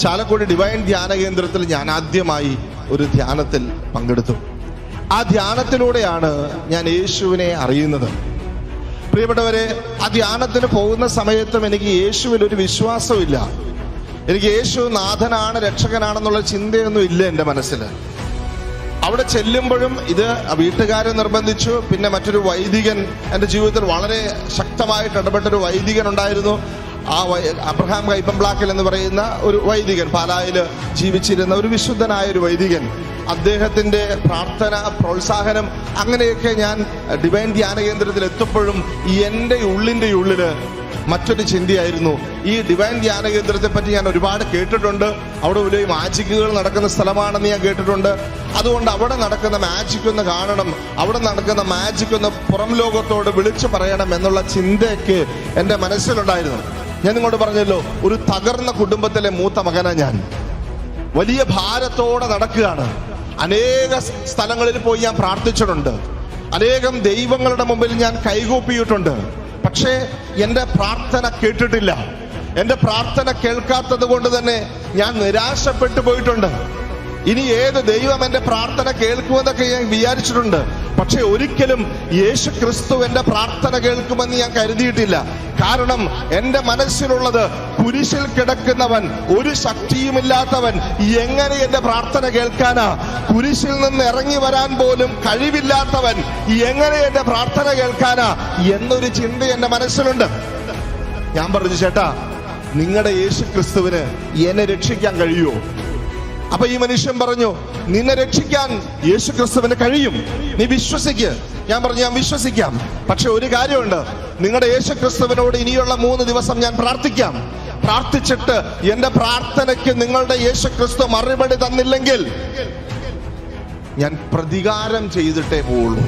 Chalakudy divine ധ്യാന കേന്ദ്രത്തിൽ ഞാൻ ആദ്യമായി ഒരു ധ്യാനത്തിൽ പങ്കെടുത്തു. ആ ധ്യാനത്തിലൂടെയാണ് ഞാൻ യേശുവിനെ അറിയുന്നത്. പ്രിയപ്പെട്ടവരെ, ആ ധ്യാനത്തിന് പോകുന്ന സമയത്തും എനിക്ക് യേശുവിൽ ഒരു വിശ്വാസമില്ല. എനിക്ക് യേശു നാഥനാണ്, രക്ഷകനാണെന്നുള്ള ചിന്തയൊന്നും ഇല്ല എൻ്റെ മനസ്സിൽ. അവിടെ ചെല്ലുമ്പോഴും ഇത് വീട്ടുകാരെ നിർബന്ധിച്ചു. പിന്നെ മറ്റൊരു വൈദികൻ എൻ്റെ ജീവിതത്തിൽ വളരെ ശക്തമായിട്ട് ഇടപെട്ടൊരു വൈദികൻ ഉണ്ടായിരുന്നു. ആ അബ്രഹാം കൈപ്പംപ്ലാക്കൽ എന്ന് പറയുന്ന ഒരു വൈദികൻ, പാലായിൽ ജീവിച്ചിരുന്ന ഒരു വിശുദ്ധനായ ഒരു വൈദികൻ. അദ്ദേഹത്തിൻ്റെ പ്രാർത്ഥന, പ്രോത്സാഹനം, അങ്ങനെയൊക്കെ ഞാൻ ഡിവൈൻ ധ്യാന കേന്ദ്രത്തിൽ എത്തുമ്പോഴും എൻ്റെ ഉള്ളിൽ മറ്റൊരു ചിന്തയായിരുന്നു. ഈ ഡിവൈൻ ധ്യാന കേന്ദ്രത്തെ പറ്റി ഞാൻ ഒരുപാട് കേട്ടിട്ടുണ്ട്. അവിടെ വലിയ മാജിക്കുകൾ നടക്കുന്ന സ്ഥലമാണെന്ന് ഞാൻ കേട്ടിട്ടുണ്ട്. അതുകൊണ്ട് അവിടെ നടക്കുന്ന മാജിക് ഒന്ന് കാണണം, അവിടെ നടക്കുന്ന മാജിക് ഒന്ന് പുറം ലോകത്തോട് വിളിച്ചു പറയണം എന്നുള്ള ചിന്തയൊക്കെ എൻ്റെ മനസ്സിലുണ്ടായിരുന്നു. ഞാൻ നിങ്ങളോട് പറഞ്ഞല്ലോ, ഒരു തകർന്ന കുടുംബത്തിലെ മൂത്ത മകനാണ് ഞാൻ. വലിയ ഭാരത്തോടെ നടക്കുകയാണ്. അനേക സ്ഥലങ്ങളിൽ പോയി ഞാൻ പ്രാർത്ഥിച്ചിട്ടുണ്ട്. അനേകം ദൈവങ്ങളുടെ മുമ്പിൽ ഞാൻ കൈകൂപ്പിയിട്ടുണ്ട്. പക്ഷേ എൻ്റെ പ്രാർത്ഥന കേട്ടിട്ടില്ല. എൻ്റെ പ്രാർത്ഥന കേൾക്കാത്തത് കൊണ്ട് തന്നെ ഞാൻ നിരാശപ്പെട്ടു പോയിട്ടുണ്ട്. ഇനി ഏത് ദൈവം എൻ്റെ പ്രാർത്ഥന കേൾക്കുമെന്നൊക്കെ ഞാൻ വിചാരിച്ചിട്ടുണ്ട്. പക്ഷെ ഒരിക്കലും യേശു ക്രിസ്തു എൻ്റെ പ്രാർത്ഥന കേൾക്കുമെന്ന് ഞാൻ കരുതിയിട്ടില്ല. കാരണം എൻ്റെ മനസ്സിലുള്ളത്, കുരിശിൽ കിടക്കുന്നവൻ, ഒരു ശക്തിയുമില്ലാത്തവൻ എങ്ങനെ എൻ്റെ പ്രാർത്ഥന കേൾക്കാനാ? കുരിശിൽ നിന്ന് ഇറങ്ങി വരാൻ പോലും കഴിവില്ലാത്തവൻ എങ്ങനെ എൻ്റെ പ്രാർത്ഥന കേൾക്കാനാ എന്നൊരു ചിന്ത എൻ്റെ മനസ്സിലുണ്ട്. ഞാൻ പറഞ്ഞു, ചേട്ടാ, നിങ്ങളുടെ യേശു ക്രിസ്തുവിന് എന്നെ രക്ഷിക്കാൻ കഴിയുമോ? അപ്പൊ ഈ മനുഷ്യൻ പറഞ്ഞു, നിന്നെ രക്ഷിക്കാൻ യേശു ക്രിസ്തുവിന് കഴിയും, നീ വിശ്വസിക്ക്. ഞാൻ പറഞ്ഞു, ഞാൻ വിശ്വസിക്കാം. പക്ഷെ ഒരു കാര്യമുണ്ട്, നിങ്ങളുടെ യേശു ക്രിസ്തുവിനോട് ഇനിയുള്ള 3 ദിവസം ഞാൻ പ്രാർത്ഥിക്കാം. പ്രാർത്ഥിച്ചിട്ട് എന്റെ പ്രാർത്ഥനയ്ക്ക് നിങ്ങളുടെ യേശു ക്രിസ്തു മറുപടി തന്നില്ലെങ്കിൽ ഞാൻ പ്രതികാരം ചെയ്തിട്ടേ പോവുള്ളൂ.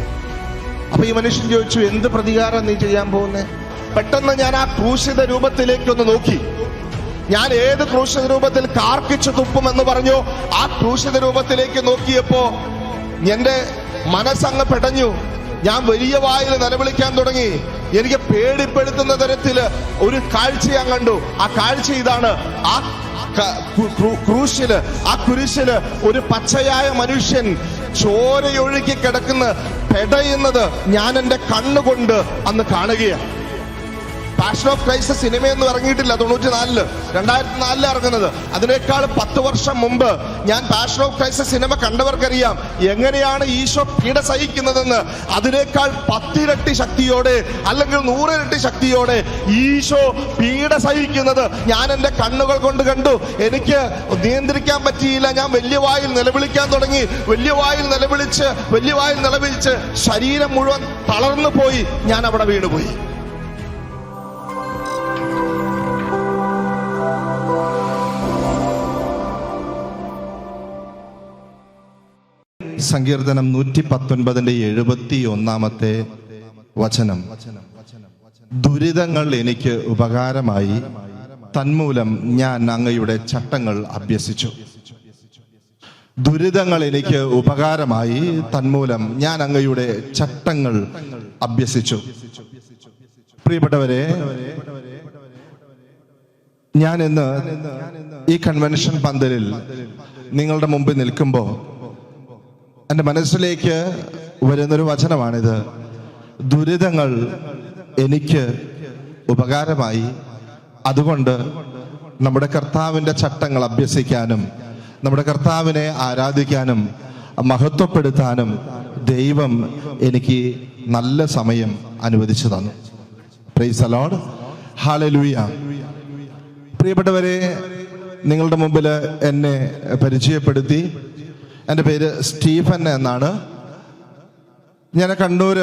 അപ്പൊ ഈ മനുഷ്യൻ ചോദിച്ചു, എന്ത് പ്രതികാരം നീ ചെയ്യാൻ പോകുന്നേ? പെട്ടെന്ന് ഞാൻ ആ ക്രൂശിത രൂപത്തിലേക്കൊന്ന് നോക്കി. ഞാൻ ഏത് ക്രൂശിത രൂപത്തിൽ കാർക്കിച്ചു തുപ്പുമെന്ന് പറഞ്ഞു, ആ ക്രൂശിത രൂപത്തിലേക്ക് നോക്കിയപ്പോ എന്റെ മനസ്സങ്ങ് പെടഞ്ഞു. ഞാൻ വലിയ വായിൽ നിലവിളിക്കാൻ തുടങ്ങി. എനിക്ക് പേടിപ്പെടുത്തുന്ന തരത്തില് ഒരു കാഴ്ച ഞാൻ കണ്ടു. ആ കാഴ്ച ഇതാണ്: ആ കുരിശില് ഒരു പച്ചയായ മനുഷ്യൻ ചോരയൊഴുകി കിടക്കുന്ന പെടയുന്നത് ഞാൻ എൻ്റെ കണ്ണുകൊണ്ട് അന്ന് കാണുകയാണ്. പാഷൻ ഓഫ് ക്രൈസ്റ്റ് സിനിമയൊന്നും ഇറങ്ങിയിട്ടില്ല. 2004 ഇറങ്ങുന്നത്. അതിനേക്കാൾ 10 വർഷം മുമ്പ് ഞാൻ പാഷൻ ഓഫ് ക്രൈസ്റ്റ് സിനിമ കണ്ടവർക്കറിയാം എങ്ങനെയാണ് ഈശോ പീഡ സഹിക്കുന്നതെന്ന്. അതിനേക്കാൾ 10 ഇരട്ടി ശക്തിയോടെ, അല്ലെങ്കിൽ 100 ഇരട്ടി ശക്തിയോടെ ഈശോ പീഡ സഹിക്കുന്നത് ഞാൻ എൻ്റെ കണ്ണുകൾ കൊണ്ട് കണ്ടു. എനിക്ക് നിയന്ത്രിക്കാൻ പറ്റിയില്ല. ഞാൻ വലിയ വായിൽ നിലവിളിക്കാൻ തുടങ്ങി. വലിയ വായിൽ നിലവിളിച്ച് ശരീരം മുഴുവൻ തളർന്നു പോയി. ഞാൻ അവിടെ വീണുപോയി. സങ്കീർത്തനം 119:71 വചനം: ദുരിതങ്ങൾ എനിക്ക് ഉപകാരമായി, തന്മൂലം ഞാൻ അങ്ങയുടെ ചട്ടങ്ങൾ അഭ്യസിച്ചു. ദുരിതങ്ങൾ എനിക്ക് ഉപകാരമായി, തന്മൂലം ഞാൻ അങ്ങയുടെ ചട്ടങ്ങൾ അഭ്യസിച്ചു. പ്രിയപ്പെട്ടവരെ, ഞാൻ ഇന്ന് ഈ കൺവെൻഷൻ പന്തലിൽ നിങ്ങളുടെ മുമ്പിൽ നിൽക്കുമ്പോൾ എൻ്റെ മനസ്സിലേക്ക് വരുന്നൊരു വചനമാണിത്: ദുരിതങ്ങൾ എനിക്ക് ഉപകാരമായി, അതുകൊണ്ട് നമ്മുടെ കർത്താവിൻ്റെ ചട്ടങ്ങൾ അഭ്യസിക്കാനും നമ്മുടെ കർത്താവിനെ ആരാധിക്കാനും മഹത്വപ്പെടുത്താനും ദൈവം എനിക്ക് നല്ല സമയം അനുവദിച്ചു തന്നു. Price the Lord, hallelujah. പ്രിയപ്പെട്ടവരെ, നിങ്ങളുടെ മുമ്പിൽ എന്നെ പരിചയപ്പെടുത്തി. എൻ്റെ പേര് സ്റ്റീഫൻ എന്നാണ്. ഞാൻ കണ്ണൂർ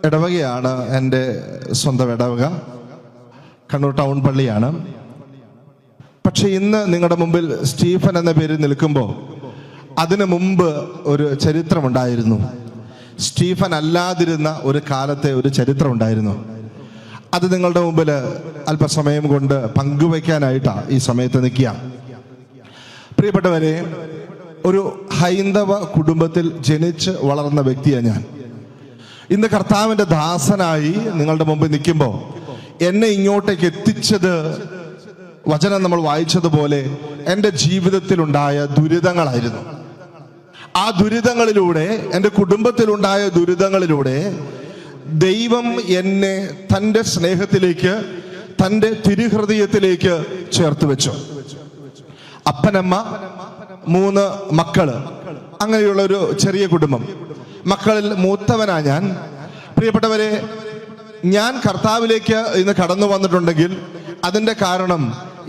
ഇടവകയാണ് എൻ്റെ സ്വന്തം ഇടവക. കണ്ണൂർ ടൗൺ പള്ളിയാണ്. പക്ഷെ ഇന്ന് നിങ്ങളുടെ മുമ്പിൽ സ്റ്റീഫൻ എന്ന പേരിൽ നിൽക്കുമ്പോൾ അതിനു മുമ്പ് ഒരു ചരിത്രമുണ്ടായിരുന്നു. സ്റ്റീഫൻ അല്ലാതിരുന്ന ഒരു കാലത്തെ ഒരു ചരിത്രം ഉണ്ടായിരുന്നു. അത് നിങ്ങളുടെ മുമ്പിൽ അല്പസമയം കൊണ്ട് പങ്കുവയ്ക്കാനായിട്ടാണ് ഈ സമയത്ത് നിൽക്കുക. പ്രിയപ്പെട്ടവരെ, ഒരു ഹൈന്ദവ കുടുംബത്തിൽ ജനിച്ച് വളർന്ന വ്യക്തിയാണ് ഞാൻ. ഇന്ന് കർത്താവിൻ്റെ ദാസനായി നിങ്ങളുടെ മുമ്പിൽ നിൽക്കുമ്പോൾ എന്നെ ഇങ്ങോട്ടേക്ക് എത്തിച്ചത് വചനം നമ്മൾ വായിച്ചതുപോലെ എൻ്റെ ജീവിതത്തിലുണ്ടായ ദുരിതങ്ങളായിരുന്നു. ആ ദുരിതങ്ങളിലൂടെ, എൻ്റെ കുടുംബത്തിലുണ്ടായ ദുരിതങ്ങളിലൂടെ ദൈവം എന്നെ തൻ്റെ സ്നേഹത്തിലേക്ക്, തൻ്റെ തിരുഹൃദയത്തിലേക്ക് ചേർത്ത് വെച്ചു. അപ്പനമ്മ, 3 മക്കള്, അങ്ങനെയുള്ള ഒരു ചെറിയ കുടുംബം. മക്കളിൽ മൂത്തവനാ ഞാൻ. പ്രിയപ്പെട്ടവരെ, ഞാൻ കർത്താവിലേക്ക് ഇന്ന് കടന്നു വന്നിട്ടുണ്ടെങ്കിൽ അതിൻ്റെ കാരണം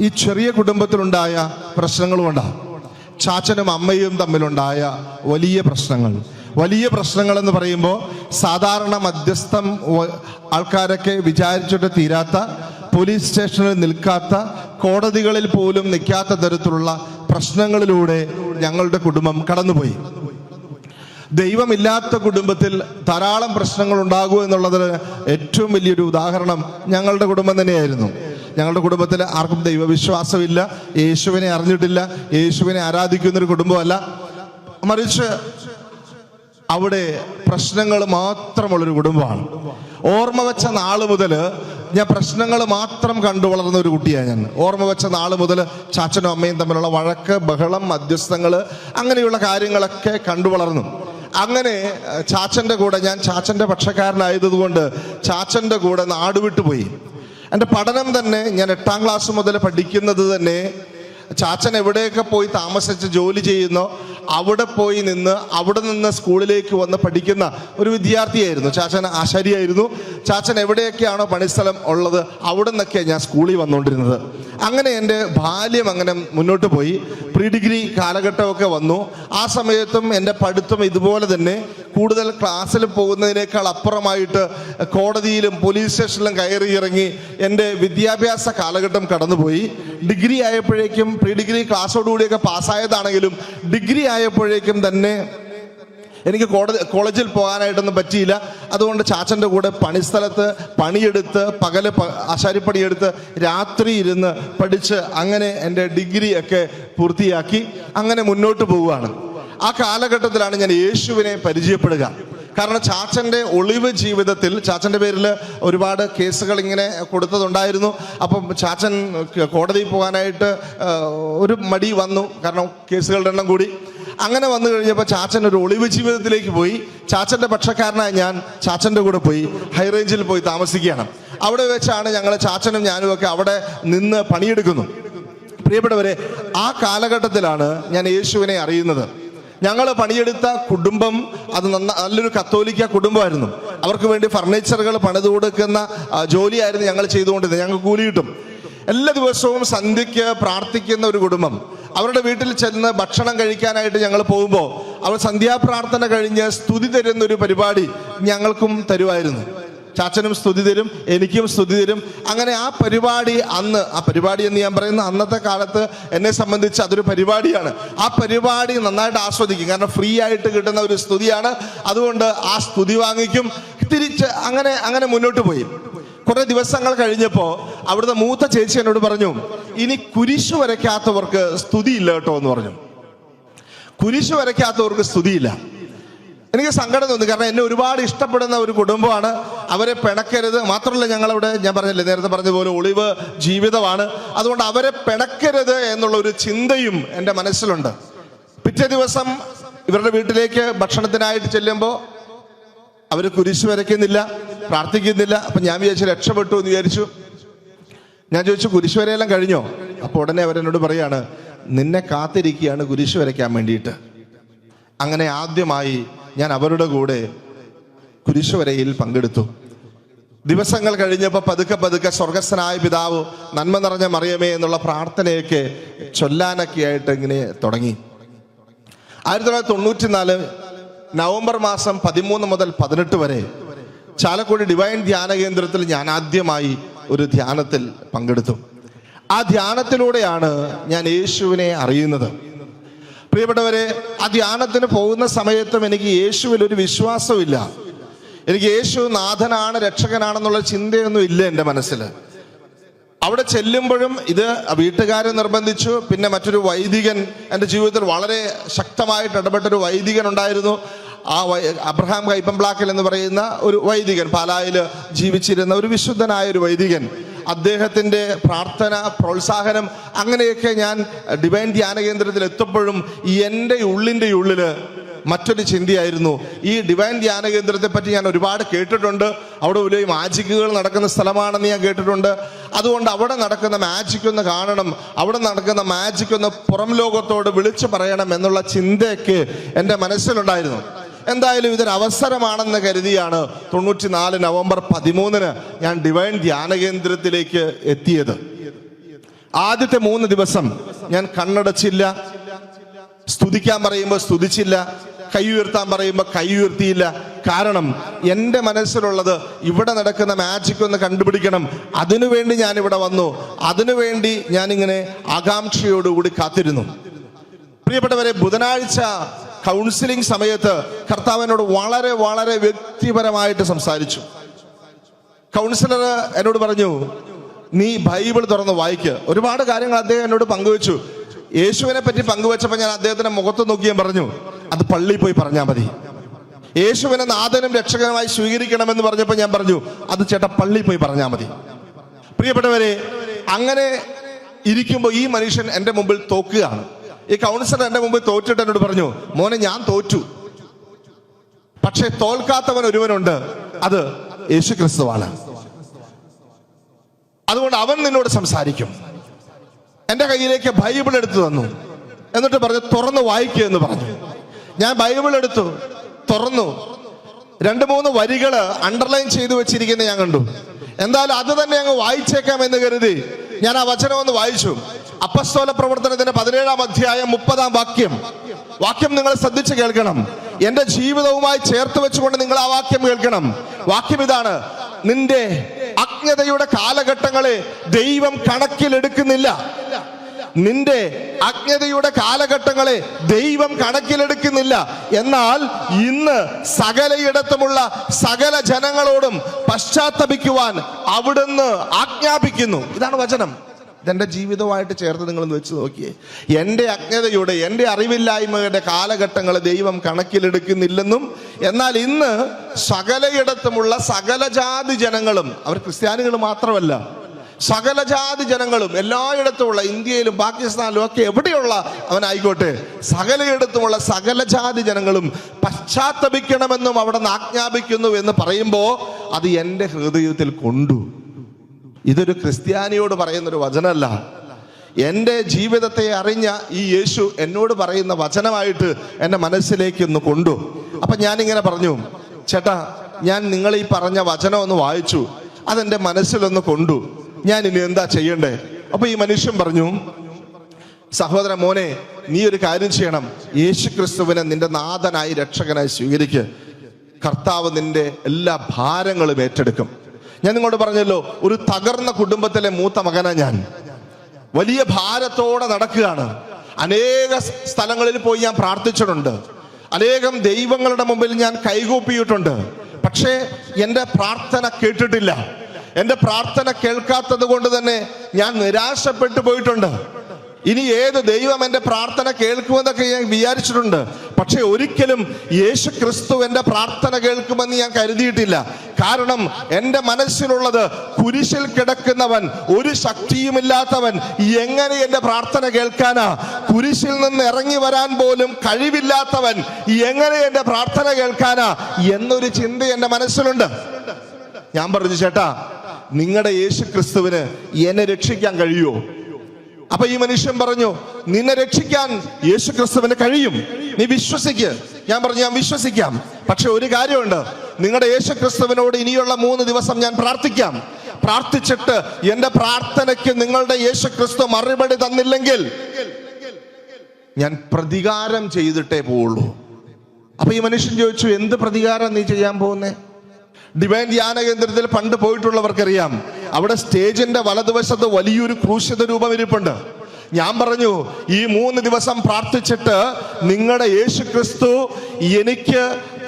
ഈ ചെറിയ കുടുംബത്തിലുണ്ടായ പ്രശ്നങ്ങൾ കൊണ്ടാണ്. ചാച്ചനും അമ്മയും തമ്മിലുണ്ടായ വലിയ പ്രശ്നങ്ങൾ എന്ന് പറയുമ്പോൾ സാധാരണ മധ്യസ്ഥം ആൾക്കാരൊക്കെ വിചാരിച്ചിട്ട് തീരാത്ത, പോലീസ് സ്റ്റേഷനിൽ നിൽക്കാത്ത, കോടതികളിൽ പോലും നിൽക്കാത്ത തരത്തിലുള്ള പ്രശ്നങ്ങളിലൂടെ ഞങ്ങളുടെ കുടുംബം കടന്നുപോയി. ദൈവമില്ലാത്ത കുടുംബത്തിൽ ധാരാളം പ്രശ്നങ്ങൾ ഉണ്ടാകും എന്നുള്ളതിന് ഏറ്റവും വലിയൊരു ഉദാഹരണം ഞങ്ങളുടെ കുടുംബം തന്നെയായിരുന്നു. ഞങ്ങളുടെ കുടുംബത്തിൽ ആർക്കും ദൈവവിശ്വാസമില്ല, യേശുവിനെ അറിഞ്ഞിട്ടില്ല, യേശുവിനെ ആരാധിക്കുന്നൊരു കുടുംബമല്ല. മറിച്ച് അവിടെ പ്രശ്നങ്ങൾ മാത്രമുള്ളൊരു കുടുംബമാണ്. ഓർമ്മ വെച്ച നാള് മുതൽ ഞാൻ പ്രശ്നങ്ങൾ മാത്രം കണ്ടു വളർന്ന ഒരു കുട്ടിയാണ് ഞാൻ. ഓർമ്മ വെച്ച നാള് മുതൽ ചാച്ചനും അമ്മയും തമ്മിലുള്ള വഴക്ക്, ബഹളം, മധ്യസ്ഥങ്ങൾ, അങ്ങനെയുള്ള കാര്യങ്ങളൊക്കെ കണ്ടു വളർന്നു. അങ്ങനെ ചാച്ചൻ്റെ കൂടെ, ഞാൻ ചാച്ചൻ്റെ പക്ഷക്കാരനായതുകൊണ്ട് ചാച്ചൻ്റെ കൂടെ നാട് വിട്ടുപോയി. എൻ്റെ പഠനം തന്നെ, ഞാൻ 8ാം ക്ലാസ് മുതൽ പഠിക്കുന്നത് തന്നെ ചാച്ചൻ എവിടെയൊക്കെ പോയി താമസിച്ച് ജോലി ചെയ്യുന്നോ അവിടെ പോയി അവിടെ നിന്ന് സ്കൂളിലേക്ക് വന്ന് പഠിക്കുന്ന ഒരു വിദ്യാർത്ഥിയായിരുന്നു. ചാച്ചൻ ആശാരിയായിരുന്നു. ചാച്ചൻ എവിടെയൊക്കെയാണോ പണിസ്ഥലം ഉള്ളത് അവിടെ നിന്നൊക്കെയാണ് ഞാൻ സ്കൂളിൽ വന്നുകൊണ്ടിരുന്നത്. അങ്ങനെ എൻ്റെ ബാല്യം അങ്ങനെ മുന്നോട്ട് പോയി. പ്രീ ഡിഗ്രി കാലഘട്ടമൊക്കെ വന്നു. ആ സമയത്തും എൻ്റെ പഠിത്തം ഇതുപോലെ തന്നെ കൂടുതൽ ക്ലാസ്സിൽ പോകുന്നതിനേക്കാൾ അപ്പുറമായിട്ട് കോടതിയിലും പോലീസ് സ്റ്റേഷനിലും കയറി ഇറങ്ങി എൻ്റെ വിദ്യാഭ്യാസ കാലഘട്ടം കടന്നുപോയി. ഡിഗ്രി ആയപ്പോഴേക്കും, പ്രീ ഡിഗ്രി ക്ലാസ്സോടുകൂടിയൊക്കെ പാസ്സായതാണെങ്കിലും ഡിഗ്രി ആയപ്പോഴേക്കും തന്നെ എനിക്ക് കോളേജിൽ പോകാനായിട്ടൊന്നും പറ്റിയില്ല. അതുകൊണ്ട് ചാച്ചൻ്റെ കൂടെ പണിസ്ഥലത്ത് പണിയെടുത്ത്, പകല് ആശാരിപ്പണിയെടുത്ത്, രാത്രി ഇരുന്ന് പഠിച്ച് അങ്ങനെ എൻ്റെ ഡിഗ്രി ഒക്കെ പൂർത്തിയാക്കി അങ്ങനെ മുന്നോട്ട് പോവുകയാണ്. ആ കാലഘട്ടത്തിലാണ് ഞാൻ യേശുവിനെ പരിചയപ്പെടുക. കാരണം ചാച്ചൻ്റെ ഒളിവ് ജീവിതത്തിൽ, ചാച്ചൻ്റെ പേരിൽ ഒരുപാട് കേസുകൾ ഇങ്ങനെ കൊടുത്തതുണ്ടായിരുന്നു. അപ്പം ചാച്ചൻ കോടതിയിൽ പോകാനായിട്ട് ഒരു മടി വന്നു, കാരണം കേസുകളുടെ എണ്ണം കൂടി. അങ്ങനെ വന്നു കഴിഞ്ഞപ്പോൾ ചാച്ചൻ ഒരു ഒളിവ് ജീവിതത്തിലേക്ക് പോയി. ചാച്ചൻ്റെ പക്ഷക്കാരനായി ഞാൻ ചാച്ചൻ്റെ കൂടെ പോയി ഹൈറേഞ്ചിൽ പോയി താമസിക്കുകയാണ്. അവിടെ വെച്ചാണ് ഞങ്ങൾ, ചാച്ചനും ഞാനും ഒക്കെ അവിടെ നിന്ന് പണിയെടുക്കുന്നു. പ്രിയപ്പെട്ടവരെ, ആ കാലഘട്ടത്തിലാണ് ഞാൻ യേശുവിനെ അറിയുന്നത്. ഞങ്ങൾ പണിയെടുത്ത കുടുംബം അത് നല്ലൊരു കത്തോലിക്ക കുടുംബമായിരുന്നു. അവർക്ക് വേണ്ടി ഫർണിച്ചറുകൾ പണിത് കൊടുക്കുന്ന ജോലിയായിരുന്നു ഞങ്ങൾ ചെയ്തുകൊണ്ടിരുന്നത്. ഞങ്ങൾക്ക് കൂലി കിട്ടും. എല്ലാ ദിവസവും സന്ധ്യയ്ക്ക് പ്രാർത്ഥിക്കുന്ന ഒരു കുടുംബം. അവരുടെ വീട്ടിൽ ചെന്ന് ഭക്ഷണം കഴിക്കാനായിട്ട് ഞങ്ങൾ പോകുമ്പോൾ അവർ സന്ധ്യാപ്രാർത്ഥന കഴിഞ്ഞ് സ്തുതി തരുന്നൊരു പരിപാടി ഞങ്ങൾക്കും തരുമായിരുന്നു. ചാച്ചനും സ്തുതി തരും, എനിക്കും സ്തുതി തരും. അങ്ങനെ ആ പരിപാടി എന്ന് ഞാൻ പറയുന്ന അന്നത്തെ കാലത്ത് എന്നെ സംബന്ധിച്ച് അതൊരു പരിപാടിയാണ്. ആ പരിപാടി നന്നായിട്ട് ആസ്വദിക്കും. കാരണം ഫ്രീ ആയിട്ട് കിട്ടുന്ന ഒരു സ്തുതിയാണ്. അതുകൊണ്ട് ആ സ്തുതി വാങ്ങിക്കും. തിരിച്ച് അങ്ങനെ മുന്നോട്ട് പോയി. കുറെ ദിവസങ്ങൾ കഴിഞ്ഞപ്പോൾ അവിടുത്തെ മൂത്ത ചേച്ചി എന്നോട് പറഞ്ഞു, ഇനി കുരിശു വരയ്ക്കാത്തവർക്ക് സ്തുതിയില്ല കേട്ടോ എന്ന് പറഞ്ഞു. കുരിശു വരയ്ക്കാത്തവർക്ക് സ്തുതിയില്ല. എനിക്ക് സങ്കടം തോന്നി. കാരണം എന്നെ ഒരുപാട് ഇഷ്ടപ്പെടുന്ന ഒരു കുടുംബമാണ്. അവരെ പിണക്കരുത്. മാത്രമല്ല, ഞങ്ങളവിടെ, ഞാൻ പറഞ്ഞില്ലേ, നേരത്തെ പറഞ്ഞതുപോലെ ഒളിവ് ജീവിതമാണ്. അതുകൊണ്ട് അവരെ പിണക്കരുത് എന്നുള്ള ഒരു ചിന്തയും എൻ്റെ മനസ്സിലുണ്ട്. പിറ്റേ ദിവസം ഇവരുടെ വീട്ടിലേക്ക് ഭക്ഷണത്തിനായിട്ട് ചെല്ലുമ്പോൾ അവർ കുരിശ് വരയ്ക്കുന്നില്ല, പ്രാർത്ഥിക്കുന്നില്ല. അപ്പം ഞാൻ വിചാരിച്ചു രക്ഷപ്പെട്ടു എന്ന് വിചാരിച്ചു. ഞാൻ ചോദിച്ചു, കുരിശ് വരയെല്ലാം കഴിഞ്ഞോ? അപ്പോൾ ഉടനെ അവരെന്നോട് പറയാണ്, നിന്നെ കാത്തിരിക്കുകയാണ് കുരിശ് വരയ്ക്കാൻ വേണ്ടിയിട്ട്. അങ്ങനെ ആദ്യമായി ഞാൻ അവരുടെ കൂടെ കുരിശുവരയിൽ പങ്കെടുത്തു. ദിവസങ്ങൾ കഴിഞ്ഞപ്പോൾ പതുക്കെ സ്വർഗസ്ഥനായ പിതാവ്, നന്മ നിറഞ്ഞ മറിയമേ എന്നുള്ള പ്രാർത്ഥനയൊക്കെ ചൊല്ലാനൊക്കെ ആയിട്ട് ഇങ്ങനെ തുടങ്ങി. 1994 നവംബർ മാസം 13 മുതൽ 18 വരെ ചാലക്കുടി ഡിവൈൻ ധ്യാന കേന്ദ്രത്തിൽ ഞാൻ ആദ്യമായി ഒരു ധ്യാനത്തിൽ പങ്കെടുത്തു. ആ ധ്യാനത്തിലൂടെയാണ് ഞാൻ യേശുവിനെ അറിയുന്നത്. പ്രിയപ്പെട്ടവരെ, ആ ധ്യാനത്തിന് പോകുന്ന സമയത്തും എനിക്ക് യേശുവിൽ ഒരു വിശ്വാസമില്ല. എനിക്ക് യേശു നാഥനാണ്, രക്ഷകനാണെന്നുള്ള ചിന്തയൊന്നും ഇല്ല എൻ്റെ മനസ്സിൽ. അവിടെ ചെല്ലുമ്പോഴും ഇത് വീട്ടുകാരെ നിർബന്ധിച്ചു. പിന്നെ മറ്റൊരു വൈദികൻ, എൻ്റെ ജീവിതത്തിൽ വളരെ ശക്തമായിട്ട് ഇടപെട്ടൊരു വൈദികൻ ഉണ്ടായിരുന്നു. ആ അബ്രഹാം കൈപ്പംപ്ലാക്കൽ എന്ന് പറയുന്ന ഒരു വൈദികൻ, പാലായിൽ ജീവിച്ചിരുന്ന ഒരു വിശുദ്ധനായ ഒരു വൈദികൻ. അദ്ദേഹത്തിൻ്റെ പ്രാർത്ഥന, പ്രോത്സാഹനം, അങ്ങനെയൊക്കെ ഞാൻ ഡിവൈൻ ധ്യാന കേന്ദ്രത്തിൽ എത്തുമ്പോഴും എൻ്റെ ഉള്ളിൻ്റെ ഉള്ളിൽ മറ്റൊരു ചിന്തയായിരുന്നു. ഈ ഡിവൈൻ ധ്യാന കേന്ദ്രത്തെ പറ്റി ഞാൻ ഒരുപാട് കേട്ടിട്ടുണ്ട്. അവിടെ വലിയ മാജിക്കുകൾ നടക്കുന്ന സ്ഥലമാണെന്ന് ഞാൻ കേട്ടിട്ടുണ്ട്. അതുകൊണ്ട് അവിടെ നടക്കുന്ന മാജിക് ഒന്ന് കാണണം, അവിടെ നടക്കുന്ന മാജിക് ഒന്ന് പുറം ലോകത്തോട് വിളിച്ചു പറയണം എന്നുള്ള ചിന്തയൊക്കെ എൻ്റെ മനസ്സിലുണ്ടായിരുന്നു. എന്തായാലും ഇതൊരു അവസരമാണെന്ന് കരുതിയാണ് 94 നവംബർ 13 ഞാൻ ഡിവൈൻ ധ്യാന കേന്ദ്രത്തിലേക്ക് എത്തിയത്. ആദ്യത്തെ 3 ദിവസം ഞാൻ കണ്ണടച്ചില്ല, സ്തുതിക്കാൻ പറയുമ്പോൾ സ്തുതിച്ചില്ല, കൈ ഉയർത്താൻ പറയുമ്പോൾ കൈ ഉയർത്തിയില്ല. കാരണം എൻ്റെ മനസ്സിലുള്ളത് ഇവിടെ നടക്കുന്ന മാജിക് ഒന്ന് കണ്ടുപിടിക്കണം. അതിനുവേണ്ടി ഞാൻ ഇവിടെ വന്നു, അതിനുവേണ്ടി ഞാനിങ്ങനെ ആകാംക്ഷയോടുകൂടി കാത്തിരുന്നു. പ്രിയപ്പെട്ടവരെ, ബുധനാഴ്ച കൗൺസിലിംഗ് സമയത്ത് കർത്താവിനോട് വളരെ വളരെ വ്യക്തിപരമായിട്ട് സംസാരിച്ചു. കൗൺസിലർ എന്നോട് പറഞ്ഞു, നീ ബൈബിൾ തുറന്ന് വായിക്കുക. ഒരുപാട് കാര്യങ്ങൾ അദ്ദേഹം എന്നോട് പങ്കുവെച്ചു. യേശുവിനെ പറ്റി പങ്കുവെച്ചപ്പോൾ ഞാൻ അദ്ദേഹത്തിന്റെ മുഖത്ത് നോക്കിയും പറഞ്ഞു, അത് പള്ളിയിൽ പോയി പറഞ്ഞാൽ മതി. യേശുവിനെ നാഥനും രക്ഷകനുമായി സ്വീകരിക്കണമെന്ന് പറഞ്ഞപ്പോൾ ഞാൻ പറഞ്ഞു, അത് ചേട്ടാ പള്ളിയിൽ പോയി പറഞ്ഞാൽ മതി. പ്രിയപ്പെട്ടവരെ, അങ്ങനെ ഇരിക്കുമ്പോൾ ഈ മനുഷ്യൻ എൻ്റെ മുമ്പിൽ തോക്കുകയാണ്. ഈ കൗൺസിലർ എൻ്റെ മുമ്പിൽ തോറ്റിട്ട് എന്നോട് പറഞ്ഞു, മോനെ ഞാൻ തോറ്റു, പക്ഷെ തോൽക്കാത്തവൻ ഒരുവനുണ്ട്, അത് യേശു ക്രിസ്തുവാണ്. അതുകൊണ്ട് അവൻ നിന്നോട് സംസാരിക്കും. എൻ്റെ കയ്യിലേക്ക് ബൈബിൾ എടുത്തു തന്നു. എന്നിട്ട് പറഞ്ഞു, തുറന്ന് വായിക്കുക എന്ന് പറഞ്ഞു. ഞാൻ ബൈബിൾ എടുത്തു, തുറന്നു. 2-3 വരികൾ അണ്ടർലൈൻ ചെയ്തു വെച്ചിരിക്കുന്നത് ഞാൻ കണ്ടു. എന്തായാലും അത് തന്നെ അങ്ങ് വായിച്ചേക്കാം എന്ന് കരുതി ഞാൻ ആ വചനം ഒന്ന് വായിച്ചു. അപ്പസ്തോല പ്രവർത്തനത്തിന്റെ 17-ാം അധ്യായം 30-ാം വാക്യം നിങ്ങൾ ശ്രദ്ധിച്ച് കേൾക്കണം. എന്റെ ജീവിതവുമായി ചേർത്ത് വെച്ചുകൊണ്ട് നിങ്ങൾ ആ വാക്യം കേൾക്കണം. വാക്യം ഇതാണ്: നിന്റെ അജ്ഞതയുടെ കാലഘട്ടങ്ങളെ ദൈവം കണക്കിലെടുക്കുന്നില്ല. നിന്റെ അജ്ഞതയുടെ കാലഘട്ടങ്ങളെ ദൈവം കണക്കിലെടുക്കുന്നില്ല. എന്നാൽ ഇന്ന് സകലയിടത്തുമുള്ള സകല ജനങ്ങളോടും പശ്ചാത്തപിക്കുവാൻ അവിടുന്ന് ആജ്ഞാപിക്കുന്നു. ഇതാണ് വചനം. ഇതെന്റെ ജീവിതവുമായിട്ട് ചേർത്ത് നിങ്ങളൊന്ന് വെച്ച് നോക്കിയേ. എൻ്റെ അജ്ഞതയുടെ, എൻ്റെ അറിവില്ലായ്മയുടെ കാലഘട്ടങ്ങളെ ദൈവം കണക്കിലെടുക്കുന്നില്ലെന്നും, എന്നാൽ ഇന്ന് സകലയിടത്തുമുള്ള സകല ജാതി ജനങ്ങളും, അവർ ക്രിസ്ത്യാനികൾ മാത്രമല്ല, സകല ജാതി ജനങ്ങളും, എല്ലായിടത്തുമുള്ള, ഇന്ത്യയിലും പാകിസ്ഥാനിലും ഒക്കെ എവിടെയുള്ള അവനായിക്കോട്ടെ, സകലയിടത്തുമുള്ള സകല ജാതി ജനങ്ങളും പശ്ചാത്തപിക്കണമെന്നും അവിടെ നിന്ന് ആജ്ഞാപിക്കുന്നു എന്ന് പറയുമ്പോൾ അത് എൻ്റെ ഹൃദയത്തിൽ കൊണ്ടു. ഇതൊരു ക്രിസ്ത്യാനിയോട് പറയുന്നൊരു വചനമല്ല. എൻ്റെ ജീവിതത്തെ അറിഞ്ഞ ഈ യേശു എന്നോട് പറയുന്ന വചനമായിട്ട് എൻ്റെ മനസ്സിലേക്ക് ഒന്ന് കൊണ്ടു. അപ്പം ഞാനിങ്ങനെ പറഞ്ഞു, ചേട്ടാ, ഞാൻ നിങ്ങൾ ഈ പറഞ്ഞ വചനം ഒന്ന് വായിച്ചു, അതെൻ്റെ മനസ്സിലൊന്ന് കൊണ്ടു, ഞാൻ ഇനി എന്താ ചെയ്യണ്ടേ? അപ്പൊ ഈ മനുഷ്യൻ പറഞ്ഞു, സഹോദര മോനെ, നീ ഒരു കാര്യം ചെയ്യണം, യേശു ക്രിസ്തുവിനെ നിന്റെ നാഥനായി രക്ഷകനായി സ്വീകരിക്കുക. കർത്താവ് നിന്റെ എല്ലാ ഭാരങ്ങളും ഏറ്റെടുക്കും. ഞാൻ നിങ്ങളോട് പറഞ്ഞല്ലോ, ഒരു തകർന്ന കുടുംബത്തിലെ മൂത്ത മകനാ ഞാൻ. വലിയ ഭാരത്തോടെ നടക്കുകയാണ്. അനേക സ്ഥലങ്ങളിൽ പോയി ഞാൻ പ്രാർത്ഥിച്ചിട്ടുണ്ട്. അനേകം ദൈവങ്ങളുടെ മുമ്പിൽ ഞാൻ കൈകൂപ്പിയിട്ടുണ്ട്. പക്ഷേ എൻ്റെ പ്രാർത്ഥന കേട്ടിട്ടില്ല. എൻ്റെ പ്രാർത്ഥന കേൾക്കാത്തത് കൊണ്ട് തന്നെ ഞാൻ നിരാശപ്പെട്ടു പോയിട്ടുണ്ട്. ഇനി ഏത് ദൈവം എൻ്റെ പ്രാർത്ഥന കേൾക്കുമെന്നൊക്കെ ഞാൻ വിചാരിച്ചിട്ടുണ്ട്. പക്ഷെ ഒരിക്കലും യേശു ക്രിസ്തു എൻ്റെ പ്രാർത്ഥന കേൾക്കുമെന്ന് ഞാൻ കരുതിയിട്ടില്ല. കാരണം എൻ്റെ മനസ്സിലുള്ളത്, കുരിശിൽ കിടക്കുന്നവൻ, ഒരു ശക്തിയുമില്ലാത്തവൻ എങ്ങനെ എൻ്റെ പ്രാർത്ഥന കേൾക്കാനാ? കുരിശിൽ നിന്ന് ഇറങ്ങി വരാൻ പോലും കഴിവില്ലാത്തവൻ എങ്ങനെ എൻ്റെ പ്രാർത്ഥന കേൾക്കാനാ എന്നൊരു ചിന്ത എൻ്റെ മനസ്സിലുണ്ട്. ഞാൻ പറഞ്ഞു, ചേട്ടാ, നിങ്ങളുടെ യേശു ക്രിസ്തുവിന് എന്നെ രക്ഷിക്കാൻ കഴിയുമോ? അപ്പൊ ഈ മനുഷ്യൻ പറഞ്ഞു, നിന്നെ രക്ഷിക്കാൻ യേശു ക്രിസ്തുവിന് കഴിയും, നീ വിശ്വസിക്ക്. ഞാൻ പറഞ്ഞു, ഞാൻ വിശ്വസിക്കാം. പക്ഷെ ഒരു കാര്യമുണ്ട്, നിങ്ങളുടെ യേശു ക്രിസ്തുവിനോട് ഇനിയുള്ള 3 ദിവസം ഞാൻ പ്രാർത്ഥിക്കാം. പ്രാർത്ഥിച്ചിട്ട് എൻ്റെ പ്രാർത്ഥനയ്ക്ക് നിങ്ങളുടെ യേശു ക്രിസ്തു മറുപടി തന്നില്ലെങ്കിൽ ഞാൻ പ്രതികാരം ചെയ്തിട്ടേ പോവുള്ളൂ. അപ്പൊ ഈ മനുഷ്യൻ ചോദിച്ചു, എന്ത് പ്രതികാരം നീ ചെയ്യാൻ പോകുന്നേ? ഡിവൈൻ ധ്യാന കേന്ദ്രത്തിൽ പണ്ട് പോയിട്ടുള്ളവർക്കറിയാം, അവിടെ സ്റ്റേജിന്റെ വലതുവശത്ത് വലിയൊരു ക്രൂശിത രൂപം ഇരിപ്പുണ്ട്. ഞാൻ പറഞ്ഞു, ഈ 3 ദിവസം പ്രാർത്ഥിച്ചിട്ട് നിങ്ങളുടെ യേശു ക്രിസ്തു എനിക്ക്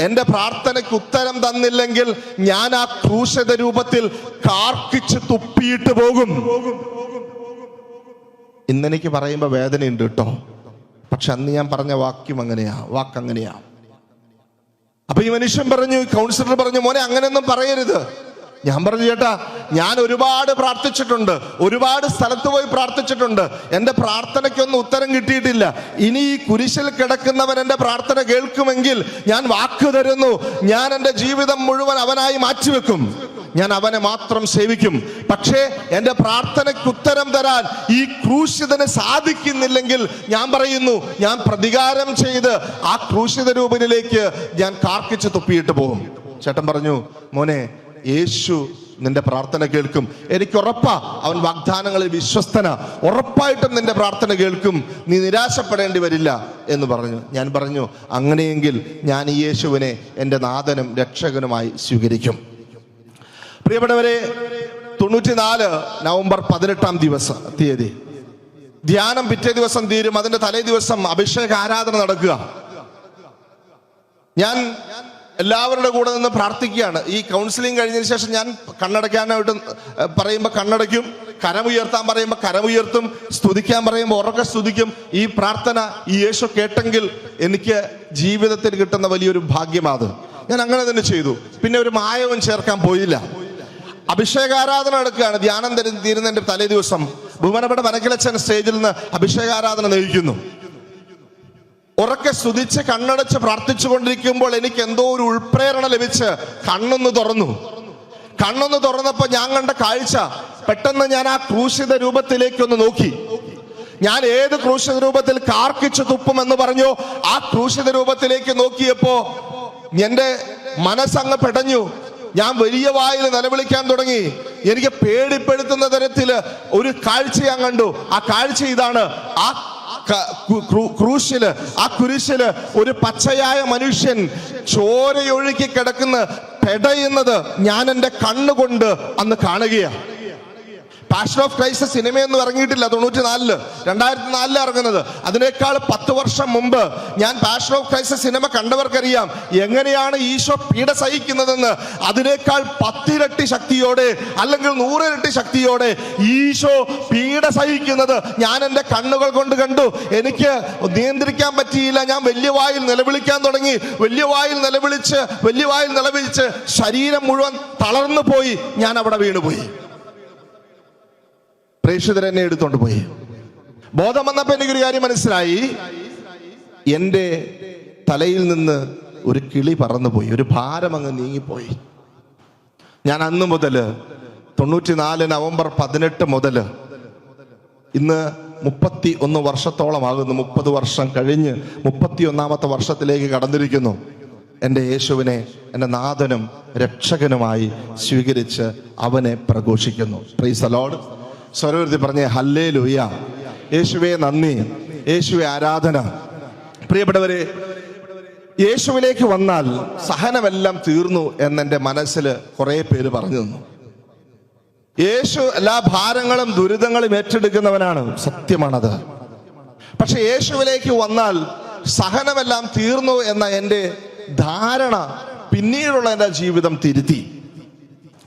എൻ്റെ പ്രാർത്ഥനയ്ക്ക് ഉത്തരം തന്നില്ലെങ്കിൽ ഞാൻ ആ ക്രൂശിത രൂപത്തിൽ കാർക്കിച്ച് തുപ്പിയിട്ട് പോകും. ഇന്നെനിക്ക് പറയുമ്പോൾ വേദനയുണ്ട് കേട്ടോ. പക്ഷെ അന്ന് ഞാൻ പറഞ്ഞ വാക്കങ്ങനെയാ. അപ്പൊ ഈ മനുഷ്യൻ പറഞ്ഞു, കൗൺസിലർ പറഞ്ഞു, മോനെ അങ്ങനെയൊന്നും പറയരുത്. ഞാൻ പറഞ്ഞു, ചേട്ടാ, ഞാൻ ഒരുപാട് പ്രാർത്ഥിച്ചിട്ടുണ്ട്, ഒരുപാട് സ്ഥലത്ത് പോയി പ്രാർത്ഥിച്ചിട്ടുണ്ട്, എൻ്റെ പ്രാർത്ഥനയ്ക്കൊന്നും ഉത്തരം കിട്ടിയിട്ടില്ല. ഇനി ഈ കുരിശിൽ കിടക്കുന്നവൻ എൻ്റെ പ്രാർത്ഥന കേൾക്കുമെങ്കിൽ ഞാൻ വാക്ക് തരുന്നു, ഞാൻ എൻ്റെ ജീവിതം മുഴുവൻ അവനായി മാറ്റിവെക്കും, ഞാൻ അവനെ മാത്രം സേവിക്കും. പക്ഷേ എൻ്റെ പ്രാർത്ഥനയ്ക്ക് ഉത്തരം തരാൻ ഈ ക്രൂശിതന് സാധിക്കുന്നില്ലെങ്കിൽ ഞാൻ പറയുന്നു, ഞാൻ പ്രതികാരം ചെയ്ത് ആ ക്രൂശിത രൂപനിലേക്ക് ഞാൻ കാർക്കിച്ച് തുപ്പിയിട്ട് പോകും. ചേട്ടൻ പറഞ്ഞു, മോനെ, യേശു നിന്റെ പ്രാർത്ഥന കേൾക്കും, എനിക്ക് ഉറപ്പാ, അവൻ വാഗ്ദാനങ്ങളിൽ വിശ്വസ്തന, ഉറപ്പായിട്ടും നിന്റെ പ്രാർത്ഥന കേൾക്കും, നീ നിരാശപ്പെടേണ്ടി വരില്ല എന്ന് പറഞ്ഞു. ഞാൻ പറഞ്ഞു, അങ്ങനെയെങ്കിൽ ഞാൻ ഈ യേശുവിനെ എൻ്റെ നാഥനും രക്ഷകനുമായി സ്വീകരിക്കും. പ്രിയപ്പെട്ടവരെ, 94 നവംബർ 18 തീയതി ധ്യാനം പിറ്റേ ദിവസം തീരും. അതിന്റെ തലേ ദിവസം അഭിഷേക ആരാധന നടക്കുക. ഞാൻ എല്ലാവരുടെ കൂടെ നിന്ന് പ്രാർത്ഥിക്കുകയാണ്. ഈ കൗൺസിലിംഗ് കഴിഞ്ഞതിന് ശേഷം ഞാൻ കണ്ണടയ്ക്കാനായിട്ട് പറയുമ്പോൾ കണ്ണടയ്ക്കും, കരമുയർത്താൻ പറയുമ്പോൾ കരമുയർത്തും, സ്തുതിക്കാൻ പറയുമ്പോൾ ഉറക്കെ സ്തുതിക്കും. ഈ പ്രാർത്ഥന ഈ യേശു കേട്ടെങ്കിൽ എനിക്ക് ജീവിതത്തിൽ കിട്ടുന്ന വലിയൊരു ഭാഗ്യമാത്. ഞാൻ അങ്ങനെ തന്നെ ചെയ്തു. പിന്നെ ഒരു മായവും ചേർക്കാൻ പോയില്ല. അഭിഷേകാരാധന നടക്കുകയാണ്. ധ്യാനം തീരുന്നതിന്റെ തലേ ദിവസം ബഹുമാനപ്പെട്ട വനക്കിലച്ചൻ സ്റ്റേജിൽ നിന്ന് അഭിഷേകാരാധന നയിക്കുന്നു. ഉറക്കെ സ്തുതിച്ച് കണ്ണടച്ച് പ്രാർത്ഥിച്ചു കൊണ്ടിരിക്കുമ്പോൾ എനിക്ക് എന്തോ ഒരു ഉൾപ്രേരണ ലഭിച്ച് കണ്ണൊന്ന് തുറന്നപ്പോൾ ഞാൻ കണ്ട കാഴ്ച, പെട്ടെന്ന് ഞാൻ ആ ക്രൂശിത രൂപത്തിലേക്കൊന്ന് നോക്കി. ഞാൻ ഏത് ക്രൂശിത രൂപത്തിൽ കാർക്കിച്ചു തുപ്പുമെന്ന് പറഞ്ഞോ ആ ക്രൂശിത രൂപത്തിലേക്ക് നോക്കിയപ്പോ എന്റെ മനസ്സങ്ങ് പെടഞ്ഞു. ഞാൻ വലിയ വായിൽ നിലവിളിക്കാൻ തുടങ്ങി. എനിക്ക് പേടിപ്പെടുത്തുന്ന തരത്തില് ഒരു കാഴ്ച ഞാൻ കണ്ടു. ആ കാഴ്ച ഇതാണ്, ആ ക്രൂശില്, ആ കുരിശില് ഒരു പച്ചയായ മനുഷ്യൻ ചോരയൊഴുക്കി കിടക്കുന്ന പെടയുന്നത് ഞാൻ എൻ്റെ കണ്ണുകൊണ്ട് അന്ന് കാണുകയാണ്. പാഷൻ ഓഫ് ക്രൈസ്റ്റ് സിനിമയൊന്നും ഇറങ്ങിയിട്ടില്ല. 2004 ഇറങ്ങുന്നത്. അതിനേക്കാൾ 10 വർഷം മുമ്പ് ഞാൻ പാഷൻ ഓഫ് ക്രൈസ്റ്റ് സിനിമ കണ്ടവർക്കറിയാം എങ്ങനെയാണ് ഈശോ പീഡ സഹിക്കുന്നതെന്ന്. അതിനേക്കാൾ 10 ഇരട്ടി ശക്തിയോടെ, അല്ലെങ്കിൽ 100 ഇരട്ടി ശക്തിയോടെ ഈശോ പീഡ സഹിക്കുന്നത് ഞാൻ എൻ്റെ കണ്ണുകൾ കൊണ്ട് കണ്ടു. എനിക്ക് നിയന്ത്രിക്കാൻ പറ്റിയില്ല. ഞാൻ വലിയ വായിൽ നിലവിളിക്കാൻ തുടങ്ങി. വലിയ വായിൽ നിലവിളിച്ച് ശരീരം മുഴുവൻ തളർന്നു പോയി. ഞാൻ അവിടെ വീണുപോയി. പ്രേക്ഷിതരെന്നെ എടുത്തോണ്ട് പോയി. ബോധം വന്നപ്പോ എനിക്കൊരു കാര്യം മനസ്സിലായി. എൻ്റെ തലയിൽ നിന്ന് ഒരു കിളി പറന്നുപോയി, ഒരു ഭാരം അങ്ങ് നീങ്ങിപ്പോയി. ഞാൻ അന്ന് മുതൽ 94 നവംബർ 18 മുതൽ ഇന്ന് 31 വർഷത്തോളമാകുന്നു. 30 വർഷം കഴിഞ്ഞ് 31ാമത്തെ വർഷത്തിലേക്ക് കടന്നിരിക്കുന്നു. എൻ്റെ യേശുവിനെ എൻ്റെ നാഥനും രക്ഷകനുമായി സ്വീകരിച്ച് അവനെ പ്രഘോഷിക്കുന്നു. Praise the Lord. സ്വരവൃത്തി പറഞ്ഞേ ഹല്ലേലൂയ. യേശുവേ നന്ദി, യേശുവേ ആരാധന. പ്രിയപ്പെട്ടവരെ, യേശുവിലേക്ക് വന്നാൽ സഹനമെല്ലാം തീർന്നു എന്നെൻ്റെ മനസ്സിൽ കുറെ പേര് പറഞ്ഞു തന്നു. യേശു എല്ലാ ഭാരങ്ങളും ദുരിതങ്ങളും ഏറ്റെടുക്കുന്നവനാണ്, സത്യമാണത്. പക്ഷെ യേശുവിലേക്ക് വന്നാൽ സഹനമെല്ലാം തീർന്നു എന്ന എൻ്റെ ധാരണ പിന്നീടുള്ള എൻ്റെ ജീവിതം തിരുത്തി.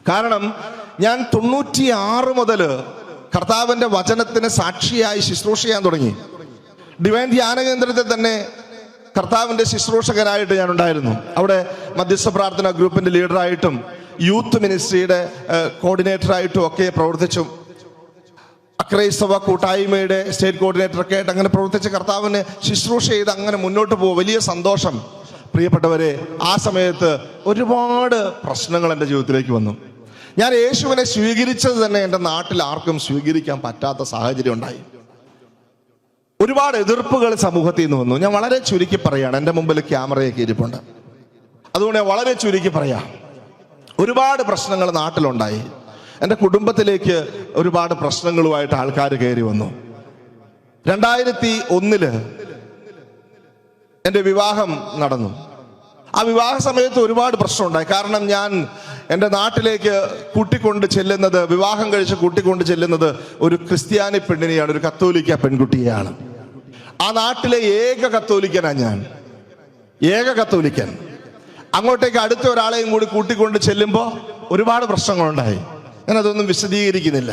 കാരണം ഞാൻ 96 മുതൽ കർത്താവിൻ്റെ വചനത്തിന് സാക്ഷിയായി ശുശ്രൂഷ ചെയ്യാൻ തുടങ്ങി. ഡിവൈൻ ധ്യാന കേന്ദ്രത്തിൽ തന്നെ കർത്താവിൻ്റെ ശുശ്രൂഷകരായിട്ട് ഞാൻ ഉണ്ടായിരുന്നു. അവിടെ മധ്യസ്ഥ പ്രാർത്ഥന ഗ്രൂപ്പിൻ്റെ ലീഡറായിട്ടും യൂത്ത് മിനിസ്ട്രിയുടെ കോർഡിനേറ്ററായിട്ടും ഒക്കെ പ്രവർത്തിച്ചു. അക്രൈസ്തവ കൂട്ടായ്മയുടെ സ്റ്റേറ്റ് കോർഡിനേറ്ററൊക്കെ ആയിട്ട് അങ്ങനെ പ്രവർത്തിച്ച് കർത്താവിനെ ശുശ്രൂഷ ചെയ്ത് അങ്ങനെ മുന്നോട്ട് പോകും. വലിയ സന്തോഷം. പ്രിയപ്പെട്ടവരെ, ആ സമയത്ത് ഒരുപാട് പ്രശ്നങ്ങൾ എൻ്റെ ജീവിതത്തിലേക്ക് വന്നു. ഞാൻ യേശുവിനെ സ്വീകരിച്ചത് തന്നെ എൻ്റെ നാട്ടിൽ ആർക്കും സ്വീകരിക്കാൻ പറ്റാത്ത സാഹചര്യം ഉണ്ടായി. ഒരുപാട് എതിർപ്പുകൾ സമൂഹത്തിൽ നിന്ന് വന്നു. ഞാൻ വളരെ ചുരുക്കി പറയാണ്, എൻ്റെ മുമ്പിൽ ക്യാമറയൊക്കെ ഇരിപ്പുണ്ട്, അതുകൊണ്ട് ഞാൻ വളരെ ചുരുക്കി പറയാം. ഒരുപാട് പ്രശ്നങ്ങൾ നാട്ടിലുണ്ടായി. എൻ്റെ കുടുംബത്തിലേക്ക് ഒരുപാട് പ്രശ്നങ്ങളുമായിട്ട് ആൾക്കാർ കയറി വന്നു. 2001 എൻ്റെ വിവാഹം നടന്നു. ആ വിവാഹ സമയത്ത് ഒരുപാട് പ്രശ്നമുണ്ടായി. കാരണം ഞാൻ എൻ്റെ നാട്ടിലേക്ക് കൂട്ടിക്കൊണ്ട് ചെല്ലുന്നത്, വിവാഹം കഴിച്ച് കൂട്ടിക്കൊണ്ട് ചെല്ലുന്നത് ഒരു ക്രിസ്ത്യാനി പെണ്ണിനെയാണ്, ഒരു കത്തോലിക്ക പെൺകുട്ടിയെയാണ്. ആ നാട്ടിലെ ഏക കത്തോലിക്കനാണ് ഞാൻ, ഏക കത്തോലിക്കൻ. അങ്ങോട്ടേക്ക് അടുത്ത ഒരാളെയും കൂടി കൂട്ടിക്കൊണ്ട് ചെല്ലുമ്പോൾ ഒരുപാട് പ്രശ്നങ്ങളുണ്ടായി. ഞാനതൊന്നും വിശദീകരിക്കുന്നില്ല.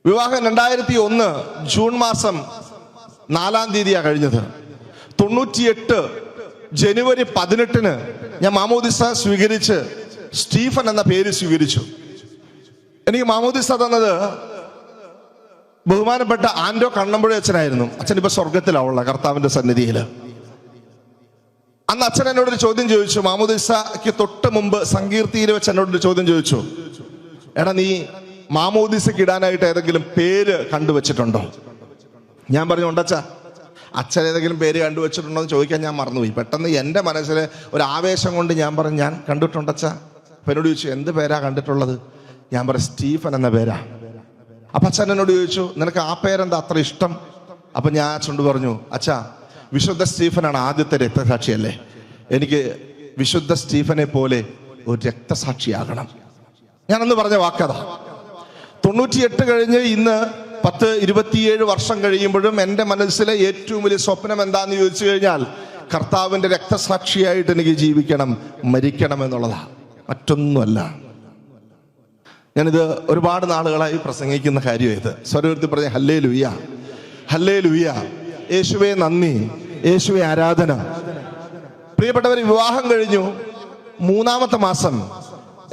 വിവാഹം 2001 ജൂൺ മാസം 4-ാം തീയതിയാണ് കഴിഞ്ഞത്. 98 ജനുവരി 18 ഞാൻ മാമോദിസ സ്വീകരിച്ച് സ്റ്റീഫൻ എന്ന പേര് സ്വീകരിച്ചു. എനിക്ക് മാമോദിസ തന്നത് ബഹുമാനപ്പെട്ട ആൻഡോ കണ്ണമ്പുഴ അച്ഛനായിരുന്നു. അച്ഛൻ ഇപ്പൊ സ്വർഗത്തിലാവുള്ള കർത്താവിന്റെ സന്നിധിയിൽ. അന്ന് അച്ഛൻ എന്നോടൊരു ചോദ്യം ചോദിച്ചു. മാമോദിസയ്ക്ക് തൊട്ട് മുമ്പ് സങ്കീർത്തിയിൽ വെച്ച് എന്നോടൊരു ചോദ്യം ചോദിച്ചു, എടാ നീ മാമോദിസയ്ക്ക് ഇടാനായിട്ട് ഏതെങ്കിലും പേര് കണ്ടുവച്ചിട്ടുണ്ടോ? ഞാൻ പറഞ്ഞു, ഉണ്ടച്ചാ. അച്ഛൻ ഏതെങ്കിലും പേര് കണ്ടുവച്ചിട്ടുണ്ടോ എന്ന് ചോദിക്കാൻ ഞാൻ മറന്നുപോയി. പെട്ടെന്ന് എൻ്റെ മനസ്സിൽ ഒരു ആവേശം കൊണ്ട് ഞാൻ പറഞ്ഞു, ഞാൻ കണ്ടിട്ടുണ്ടച്ചാ. അപ്പം എന്നോട് ചോദിച്ചു, എന്ത് പേരാ കണ്ടിട്ടുള്ളത്? ഞാൻ പറഞ്ഞു, സ്റ്റീഫൻ എന്ന പേരാ. അപ്പം അച്ഛൻ എന്നോട് ചോദിച്ചു, നിനക്ക് ആ പേരെന്താ അത്ര ഇഷ്ടം? അപ്പം ഞാൻ അച്ഛനോട് പറഞ്ഞു, അച്ഛാ, വിശുദ്ധ സ്റ്റീഫനാണ് ആദ്യത്തെ രക്തസാക്ഷിയല്ലേ, എനിക്ക് വിശുദ്ധ സ്റ്റീഫനെ പോലെ ഒരു രക്തസാക്ഷിയാകണം. ഞാനന്ന് പറഞ്ഞ വാക്കതാ. 98 കഴിഞ്ഞ് ഇന്ന് 27 വർഷം കഴിയുമ്പോഴും എൻ്റെ മനസ്സിലെ ഏറ്റവും വലിയ സ്വപ്നം എന്താന്ന് ചോദിച്ചു കഴിഞ്ഞാൽ കർത്താവിൻ്റെ രക്തസാക്ഷിയായിട്ട് എനിക്ക് ജീവിക്കണം, മരിക്കണം എന്നുള്ളതാണ്, മറ്റൊന്നുമല്ല. ഞാനിത് ഒരുപാട് നാളുകളായി പ്രസംഗിക്കുന്ന കാര്യം ഇത്. സ്വരൂപത്തിൽ പറഞ്ഞ ഹല്ലേലൂയ, ഹല്ലേലൂയ, യേശുവേ നന്ദി, യേശുവേ ആരാധന. പ്രിയപ്പെട്ടവർ, വിവാഹം കഴിഞ്ഞു 3-ാമത്തെ മാസം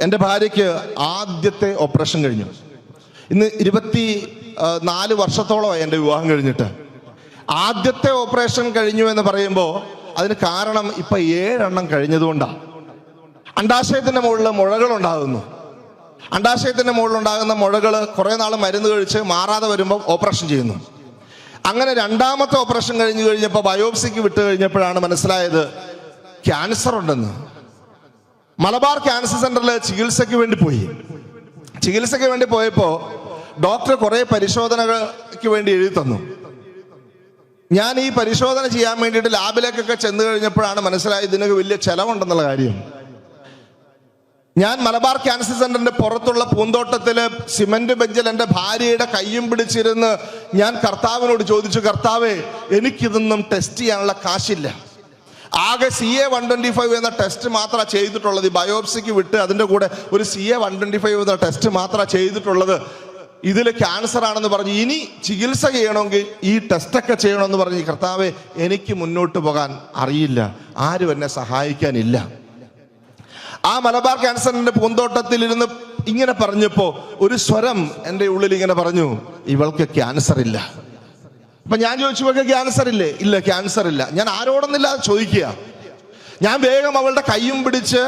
എൻ്റെ ഭാര്യയ്ക്ക് ആദ്യത്തെ ഓപ്പറേഷൻ കഴിഞ്ഞു. ഇന്ന് 24 വർഷത്തോളമായി എൻ്റെ വിവാഹം കഴിഞ്ഞിട്ട്. ആദ്യത്തെ ഓപ്പറേഷൻ കഴിഞ്ഞു എന്ന് പറയുമ്പോൾ അതിന് കാരണം ഇപ്പം 7 എണ്ണം കഴിഞ്ഞതുകൊണ്ടാണ്. അണ്ടാശയത്തിൻ്റെ മുകളിൽ മുഴകളുണ്ടാകുന്നു. അണ്ടാശയത്തിൻ്റെ മുകളിലുണ്ടാകുന്ന മുഴകൾ കുറേ നാൾ മരുന്ന് കഴിച്ച് മാറാതെ വരുമ്പോൾ ഓപ്പറേഷൻ ചെയ്യുന്നു. അങ്ങനെ 2-ാമത്തെ ഓപ്പറേഷൻ കഴിഞ്ഞപ്പോൾ ബയോപ്സിക്ക് വിട്ട് കഴിഞ്ഞപ്പോഴാണ് മനസ്സിലായത് ക്യാൻസർ ഉണ്ടെന്ന്. മലബാർ ക്യാൻസർ സെന്ററിൽ ചികിത്സയ്ക്ക് വേണ്ടി പോയപ്പോൾ ഡോക്ടർ കുറേ പരിശോധനകൾക്ക് വേണ്ടി എഴുതി തന്നു. ഞാൻ ഈ പരിശോധന ചെയ്യാൻ വേണ്ടിയിട്ട് ലാബിലേക്കൊക്കെ ചെന്ന് കഴിഞ്ഞപ്പോഴാണ് മനസ്സിലായത് ഇതിനൊക്കെ വലിയ ചെലവുണ്ടെന്നുള്ള കാര്യം. ഞാൻ മലബാർ ക്യാൻസർ സെന്ററിന്റെ പുറത്തുള്ള പൂന്തോട്ടത്തില് സിമന്റ് ബെഞ്ചിൽ എൻ്റെ ഭാര്യയുടെ കയ്യും പിടിച്ചിരുന്ന് ഞാൻ കർത്താവിനോട് ചോദിച്ചു, കർത്താവേ, എനിക്കിതൊന്നും ടെസ്റ്റ് ചെയ്യാനുള്ള കാശില്ല. ആകെ CA-125 എന്ന ടെസ്റ്റ് മാത്രമാണ് ചെയ്തിട്ടുള്ളത്. ഈ ബയോപ്സിക്ക് വിട്ട് അതിൻ്റെ കൂടെ ഒരു CA-125 എന്ന ടെസ്റ്റ് മാത്രമാണ് ചെയ്തിട്ടുള്ളത്. ഇതിൽ ക്യാൻസർ ആണെന്ന് പറഞ്ഞ് ഇനി ചികിത്സ ചെയ്യണമെങ്കിൽ ഈ ടെസ്റ്റൊക്കെ ചെയ്യണമെന്ന് പറഞ്ഞ്, കർത്താവേ, എനിക്ക് മുന്നോട്ട് പോകാൻ അറിയില്ല, ആരും എന്നെ സഹായിക്കാനില്ല. ആ മലബാർ ക്യാൻസറിന്റെ പൂന്തോട്ടത്തിൽ ഇരുന്ന് ഇങ്ങനെ പറഞ്ഞപ്പോ ഒരു സ്വരം എൻ്റെ ഉള്ളിൽ ഇങ്ങനെ പറഞ്ഞു, ഇവൾക്ക് ക്യാൻസർ ഇല്ല. അപ്പൊ ഞാൻ ചോദിച്ചു, ഇവൾക്ക് ക്യാൻസർ ഇല്ലേ? ഇല്ല, ക്യാൻസർ ഇല്ല. ഞാൻ ആരോടൊന്നില്ല ചോദിക്കുക. ഞാൻ വേഗം അവളുടെ കയ്യും പിടിച്ച്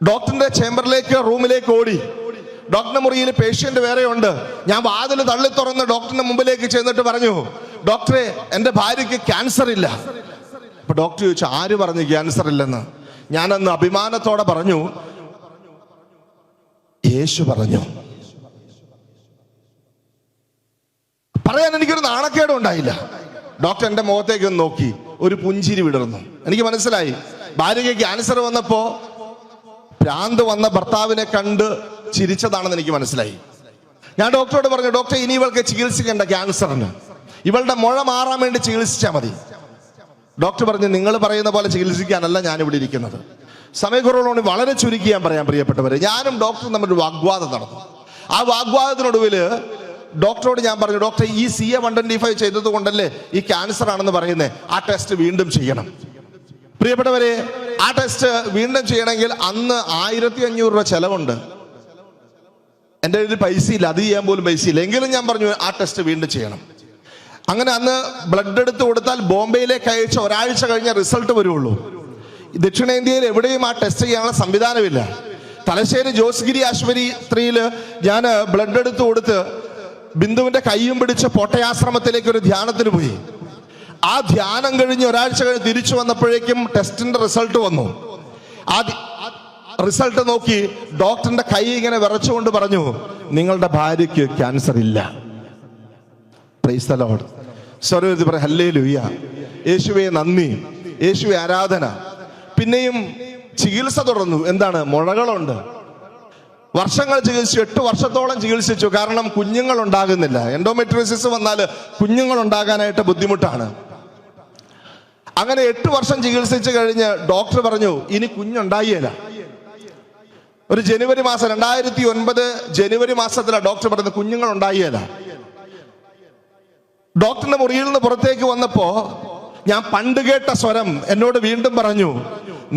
ഡോക്ടറിന്റെ ചേംബറിലേക്ക്, റൂമിലേക്ക് ഓടി. ഡോക്ടറിന്റെ മുറിയിൽ പേഷ്യന്റ് വേറെ ഉണ്ട്. ഞാൻ വാതിൽ തള്ളി തുറന്ന് ഡോക്ടറിന്റെ മുമ്പിലേക്ക് ചെന്നിട്ട് പറഞ്ഞു, ഡോക്ടറെ, എൻ്റെ ഭാര്യയ്ക്ക് ക്യാൻസർ ഇല്ല. അപ്പൊ ഡോക്ടർ ചോദിച്ചു, ആര് പറഞ്ഞു ക്യാൻസർ ഇല്ലെന്ന്? ഞാനന്ന് അഭിമാനത്തോടെ പറഞ്ഞു, യേശു പറഞ്ഞു. പറയാൻ എനിക്കൊരു നാണക്കേടും ഉണ്ടായില്ല. ഡോക്ടർ എൻ്റെ മുഖത്തേക്ക് നോക്കി ഒരു പുഞ്ചിരി വിടർന്നു. എനിക്ക് മനസ്സിലായി ഭാര്യയ്ക്ക് ക്യാൻസർ വന്നപ്പോ ഭ്രാന്ത് വന്ന ഭർത്താവിനെ കണ്ട് ചിരിച്ചതാണെന്ന് എനിക്ക് മനസ്സിലായി. ഞാൻ ഡോക്ടറോട് പറഞ്ഞു, ഡോക്ടർ, ഇനി ഇവൾക്ക് ചികിത്സിക്കേണ്ട ക്യാൻസറിന്, ഇവളുടെ മുഴ മാറാൻ വേണ്ടി ചികിത്സിച്ചാൽ മതി. ഡോക്ടർ പറഞ്ഞു, നിങ്ങൾ പറയുന്ന പോലെ ചികിത്സിക്കാനല്ല ഞാനിവിടെ ഇരിക്കുന്നത്. സമയക്കുറവുള്ളതുകൊണ്ട് വളരെ ചുരുക്കി ഞാൻ പറയാം. പ്രിയപ്പെട്ടവരെ, ഞാനും ഡോക്ടറും തമ്മിൽ വാഗ്വാദം നടന്നു. ആ വാഗ്വാദത്തിനൊടുവിൽ ഡോക്ടറോട് ഞാൻ പറഞ്ഞു, ഡോക്ടർ, ഈ CA-125 ചെയ്തത് കൊണ്ടല്ലേ ഈ ക്യാൻസർ ആണെന്ന് പറയുന്നത്, ആ ടെസ്റ്റ് വീണ്ടും ചെയ്യണം. പ്രിയപ്പെട്ടവരെ, ആ ടെസ്റ്റ് വീണ്ടും ചെയ്യണമെങ്കിൽ അന്ന് 1500 രൂപ ചെലവുണ്ട്. എൻ്റെ കയ്യിൽ പൈസയില്ല, അത് ചെയ്യാൻ പോലും പൈസയില്ല. എങ്കിലും ഞാൻ പറഞ്ഞു, ആ ടെസ്റ്റ് വീണ്ടും ചെയ്യണം. അങ്ങനെ അന്ന് ബ്ലഡ് എടുത്ത് കൊടുത്താൽ ബോംബെയിലേക്ക് അയച്ച ഒരാഴ്ച കഴിഞ്ഞ റിസൾട്ട് വരുള്ളൂ. ദക്ഷിണേന്ത്യയിൽ എവിടെയും ആ ടെസ്റ്റ് ചെയ്യാനുള്ള സംവിധാനമില്ല. തലശ്ശേരി ജോസ്ഗിരി ആശുപത്രിയിൽ ഞാൻ ബ്ലഡ് എടുത്ത് കൊടുത്ത് ബിന്ദുവിന്റെ കയ്യും പിടിച്ച് പോട്ടയാശ്രമത്തിലേക്ക് ഒരു ധ്യാനത്തിന് പോയി. ആ ധ്യാനം കഴിഞ്ഞ് ഒരാഴ്ച കഴിഞ്ഞ് തിരിച്ചു വന്നപ്പോഴേക്കും ടെസ്റ്റിന്റെ റിസൾട്ട് വന്നു. ആ റിസൾട്ട് നോക്കി ഡോക്ടറിന്റെ കൈ ഇങ്ങനെ വിറച്ചുകൊണ്ട് പറഞ്ഞു, നിങ്ങളുടെ ഭാര്യയ്ക്ക് ക്യാൻസർ ഇല്ല. Price the Lord. സ്വരൂപത്തിൽ പറ ഹല്ലേലൂയ, യേശുവേ നന്ദി, യേശുവേ ആരാധന. പിന്നെയും ചികിത്സ തുടർന്നു. എന്താണ്? മുഴകളുണ്ട്. വർഷങ്ങൾ ചികിത്സിച്ചു, 8 വർഷത്തോളം ചികിത്സിച്ചു. കാരണം കുഞ്ഞുങ്ങൾ ഉണ്ടാകുന്നില്ല. എൻഡോമെട്രിയോസിസ് വന്നാൽ കുഞ്ഞുങ്ങൾ ഉണ്ടാകാനായിട്ട് ബുദ്ധിമുട്ടാണ്. അങ്ങനെ 8 വർഷം ചികിത്സിച്ച് കഴിഞ്ഞ് ഡോക്ടർ പറഞ്ഞു, ഇനി കുഞ്ഞുണ്ടായില്ല. ഒരു ജനുവരി മാസം 2009 ജനുവരി മാസത്തിലാണ് ഡോക്ടർ പറയുന്നത് കുഞ്ഞുങ്ങൾ ഉണ്ടായില്ല. ഡോക്ടറിന്റെ മുറിയിൽ നിന്ന് പുറത്തേക്ക് വന്നപ്പോ ഞാൻ പണ്ട് കേട്ട സ്വരം എന്നോട് വീണ്ടും പറഞ്ഞു,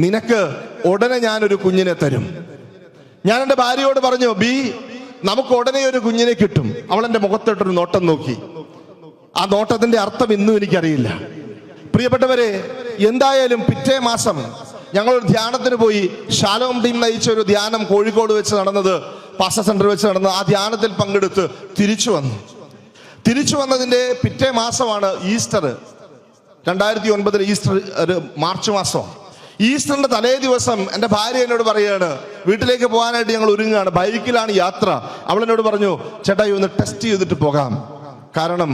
നിനക്ക് ഉടനെ ഞാനൊരു കുഞ്ഞിനെ തരും. ഞാൻ എൻ്റെ ഭാര്യയോട് പറഞ്ഞു, ബി, നമുക്ക് ഉടനെ ഒരു കുഞ്ഞിനെ കിട്ടും. അവൾ എൻ്റെ മുഖത്തോട്ടൊരു നോട്ടം നോക്കി. ആ നോട്ടത്തിന്റെ അർത്ഥം ഇന്നും എനിക്കറിയില്ല. പ്രിയപ്പെട്ടവരെ, എന്തായാലും പിറ്റേ മാസം ഞങ്ങളൊരു ധ്യാനത്തിന് പോയി. ഷാലോം ടീം നയിച്ച ഒരു ധ്യാനം കോഴിക്കോട് വെച്ച് നടന്നത്, പാസ്റ്റർ സെന്റർ വെച്ച് നടന്നത്. ആ ധ്യാനത്തിൽ പങ്കെടുത്ത് തിരിച്ചു വന്നതിന്റെ പിറ്റേ മാസമാണ് ഈസ്റ്റർ. 2009 ഈസ്റ്റർ ഒരു മാർച്ച് മാസം. ഈസ്റ്ററിന്റെ തലേ ദിവസം എൻ്റെ ഭാര്യ എന്നോട് പറയുകയാണ്, വീട്ടിലേക്ക് പോകാനായിട്ട് ഞങ്ങൾ ഒരുങ്ങുകയാണ്, ബൈക്കിലാണ് യാത്ര. അവൾ എന്നോട് പറഞ്ഞു, ചേട്ടാ ഒന്ന് ടെസ്റ്റ് ചെയ്തിട്ട് പോകാം, കാരണം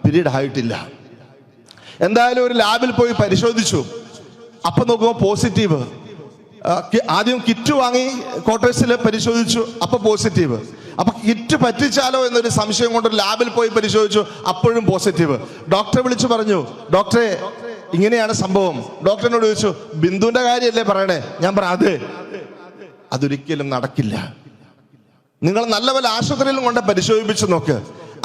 പീരീഡ് ആയിട്ടില്ല. എന്തായാലും ഒരു ലാബിൽ പോയി പരിശോധിച്ചു. അപ്പൊ നോക്കുമ്പോൾ പോസിറ്റീവ്. ആദ്യം കിറ്റ് വാങ്ങി ക്വാർട്ടേഴ്സിൽ പരിശോധിച്ചു, അപ്പൊ പോസിറ്റീവ്. അപ്പൊ കിറ്റ് പറ്റിച്ചാലോ എന്നൊരു സംശയം കൊണ്ട് ലാബിൽ പോയി പരിശോധിച്ചു, അപ്പോഴും പോസിറ്റീവ്. ഡോക്ടറെ വിളിച്ചു പറഞ്ഞു, ഡോക്ടറെ ഇങ്ങനെയാണ് സംഭവം. ഡോക്ടറിനോട് ചോദിച്ചു, ബിന്ദുവിന്റെ കാര്യമല്ലേ പറയണേ? ഞാൻ പറഞ്ഞു, അതൊരിക്കലും നടക്കില്ല. നിങ്ങൾ നല്ല പോലെ ആശുപത്രിയിലും കൊണ്ട് പരിശോധിപ്പിച്ചു നോക്ക്.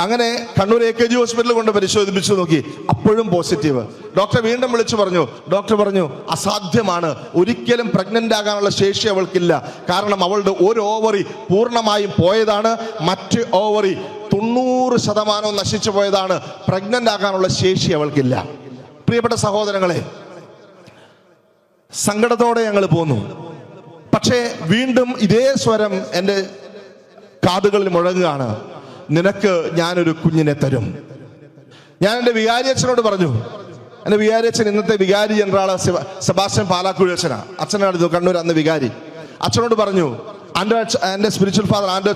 അങ്ങനെ കണ്ണൂർ AKG ഹോസ്പിറ്റലിൽ കൊണ്ട് പരിശോധിപ്പിച്ചു നോക്കി, അപ്പോഴും പോസിറ്റീവ്. ഡോക്ടറെ വീണ്ടും വിളിച്ചു പറഞ്ഞു. ഡോക്ടർ പറഞ്ഞു, അസാധ്യമാണ്, ഒരിക്കലും പ്രഗ്നന്റ് ആകാനുള്ള ശേഷി അവൾക്കില്ല. കാരണം അവളുടെ ഒരു ഓവറി പൂർണ്ണമായും പോയതാണ്, മറ്റ് ഓവറി 90% നശിച്ചു പോയതാണ്. പ്രഗ്നന്റ് ആകാനുള്ള ശേഷി അവൾക്കില്ല. പ്രിയപ്പെട്ട സഹോദരങ്ങളെ, സങ്കടത്തോടെ ഞങ്ങൾ പോന്നു. പക്ഷേ വീണ്ടും ഇതേ സ്വരം എൻ്റെ കാതുകളിൽ മുഴങ്ങുകയാണ്, നിനക്ക് ഞാനൊരു കുഞ്ഞിനെ തരും. ഞാൻ എൻ്റെ വികാരി അച്ഛനോട് പറഞ്ഞു. എൻ്റെ വികാരി അച്ഛൻ ഇന്നത്തെ വികാരി ജനറൽ സെബാസ്റ്റ്യൻ പാലാക്കുഴി അച്ഛനാണ്. അച്ഛനാണ് കണ്ണൂർ അന്ന് വികാരി. അച്ഛനോട് പറഞ്ഞു, എൻ്റെ സ്പിരിച്വൽ ഫാദർ ആൻഡോ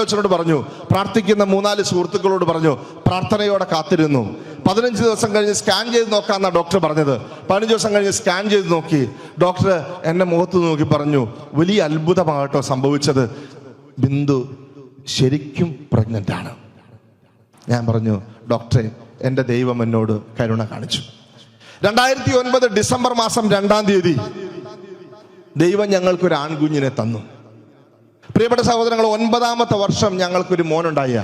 അച്ഛനോട് പറഞ്ഞു, പ്രാർത്ഥിക്കുന്ന 3-4 സുഹൃത്തുക്കളോട് പറഞ്ഞു, പ്രാർത്ഥനയോടെ കാത്തിരുന്നു. 15 ദിവസം കഴിഞ്ഞ് സ്കാൻ ചെയ്ത് നോക്കാമെന്നാണ് ഡോക്ടർ പറഞ്ഞത്. 15 ദിവസം കഴിഞ്ഞ് സ്കാൻ ചെയ്ത് നോക്കി. ഡോക്ടർ എന്നെ മുഖത്ത് നോക്കി പറഞ്ഞു, വലിയ അത്ഭുതമാകട്ടോ സംഭവിച്ചത്, ബിന്ദു ശരിക്കും പ്രഗ്നന്റ് ആണ്. ഞാൻ പറഞ്ഞു, ഡോക്ടറെ, എൻ്റെ ദൈവം എന്നോട് കരുണ കാണിച്ചു. 2009 ഡിസംബർ മാസം 2-ാം തീയതി ദൈവം ഞങ്ങൾക്കൊരു ആൺകുഞ്ഞിനെ തന്നു. പ്രിയപ്പെട്ട സഹോദരങ്ങൾ, 9ാമത്തെ വർഷം ഞങ്ങൾക്കൊരു മോനുണ്ടായ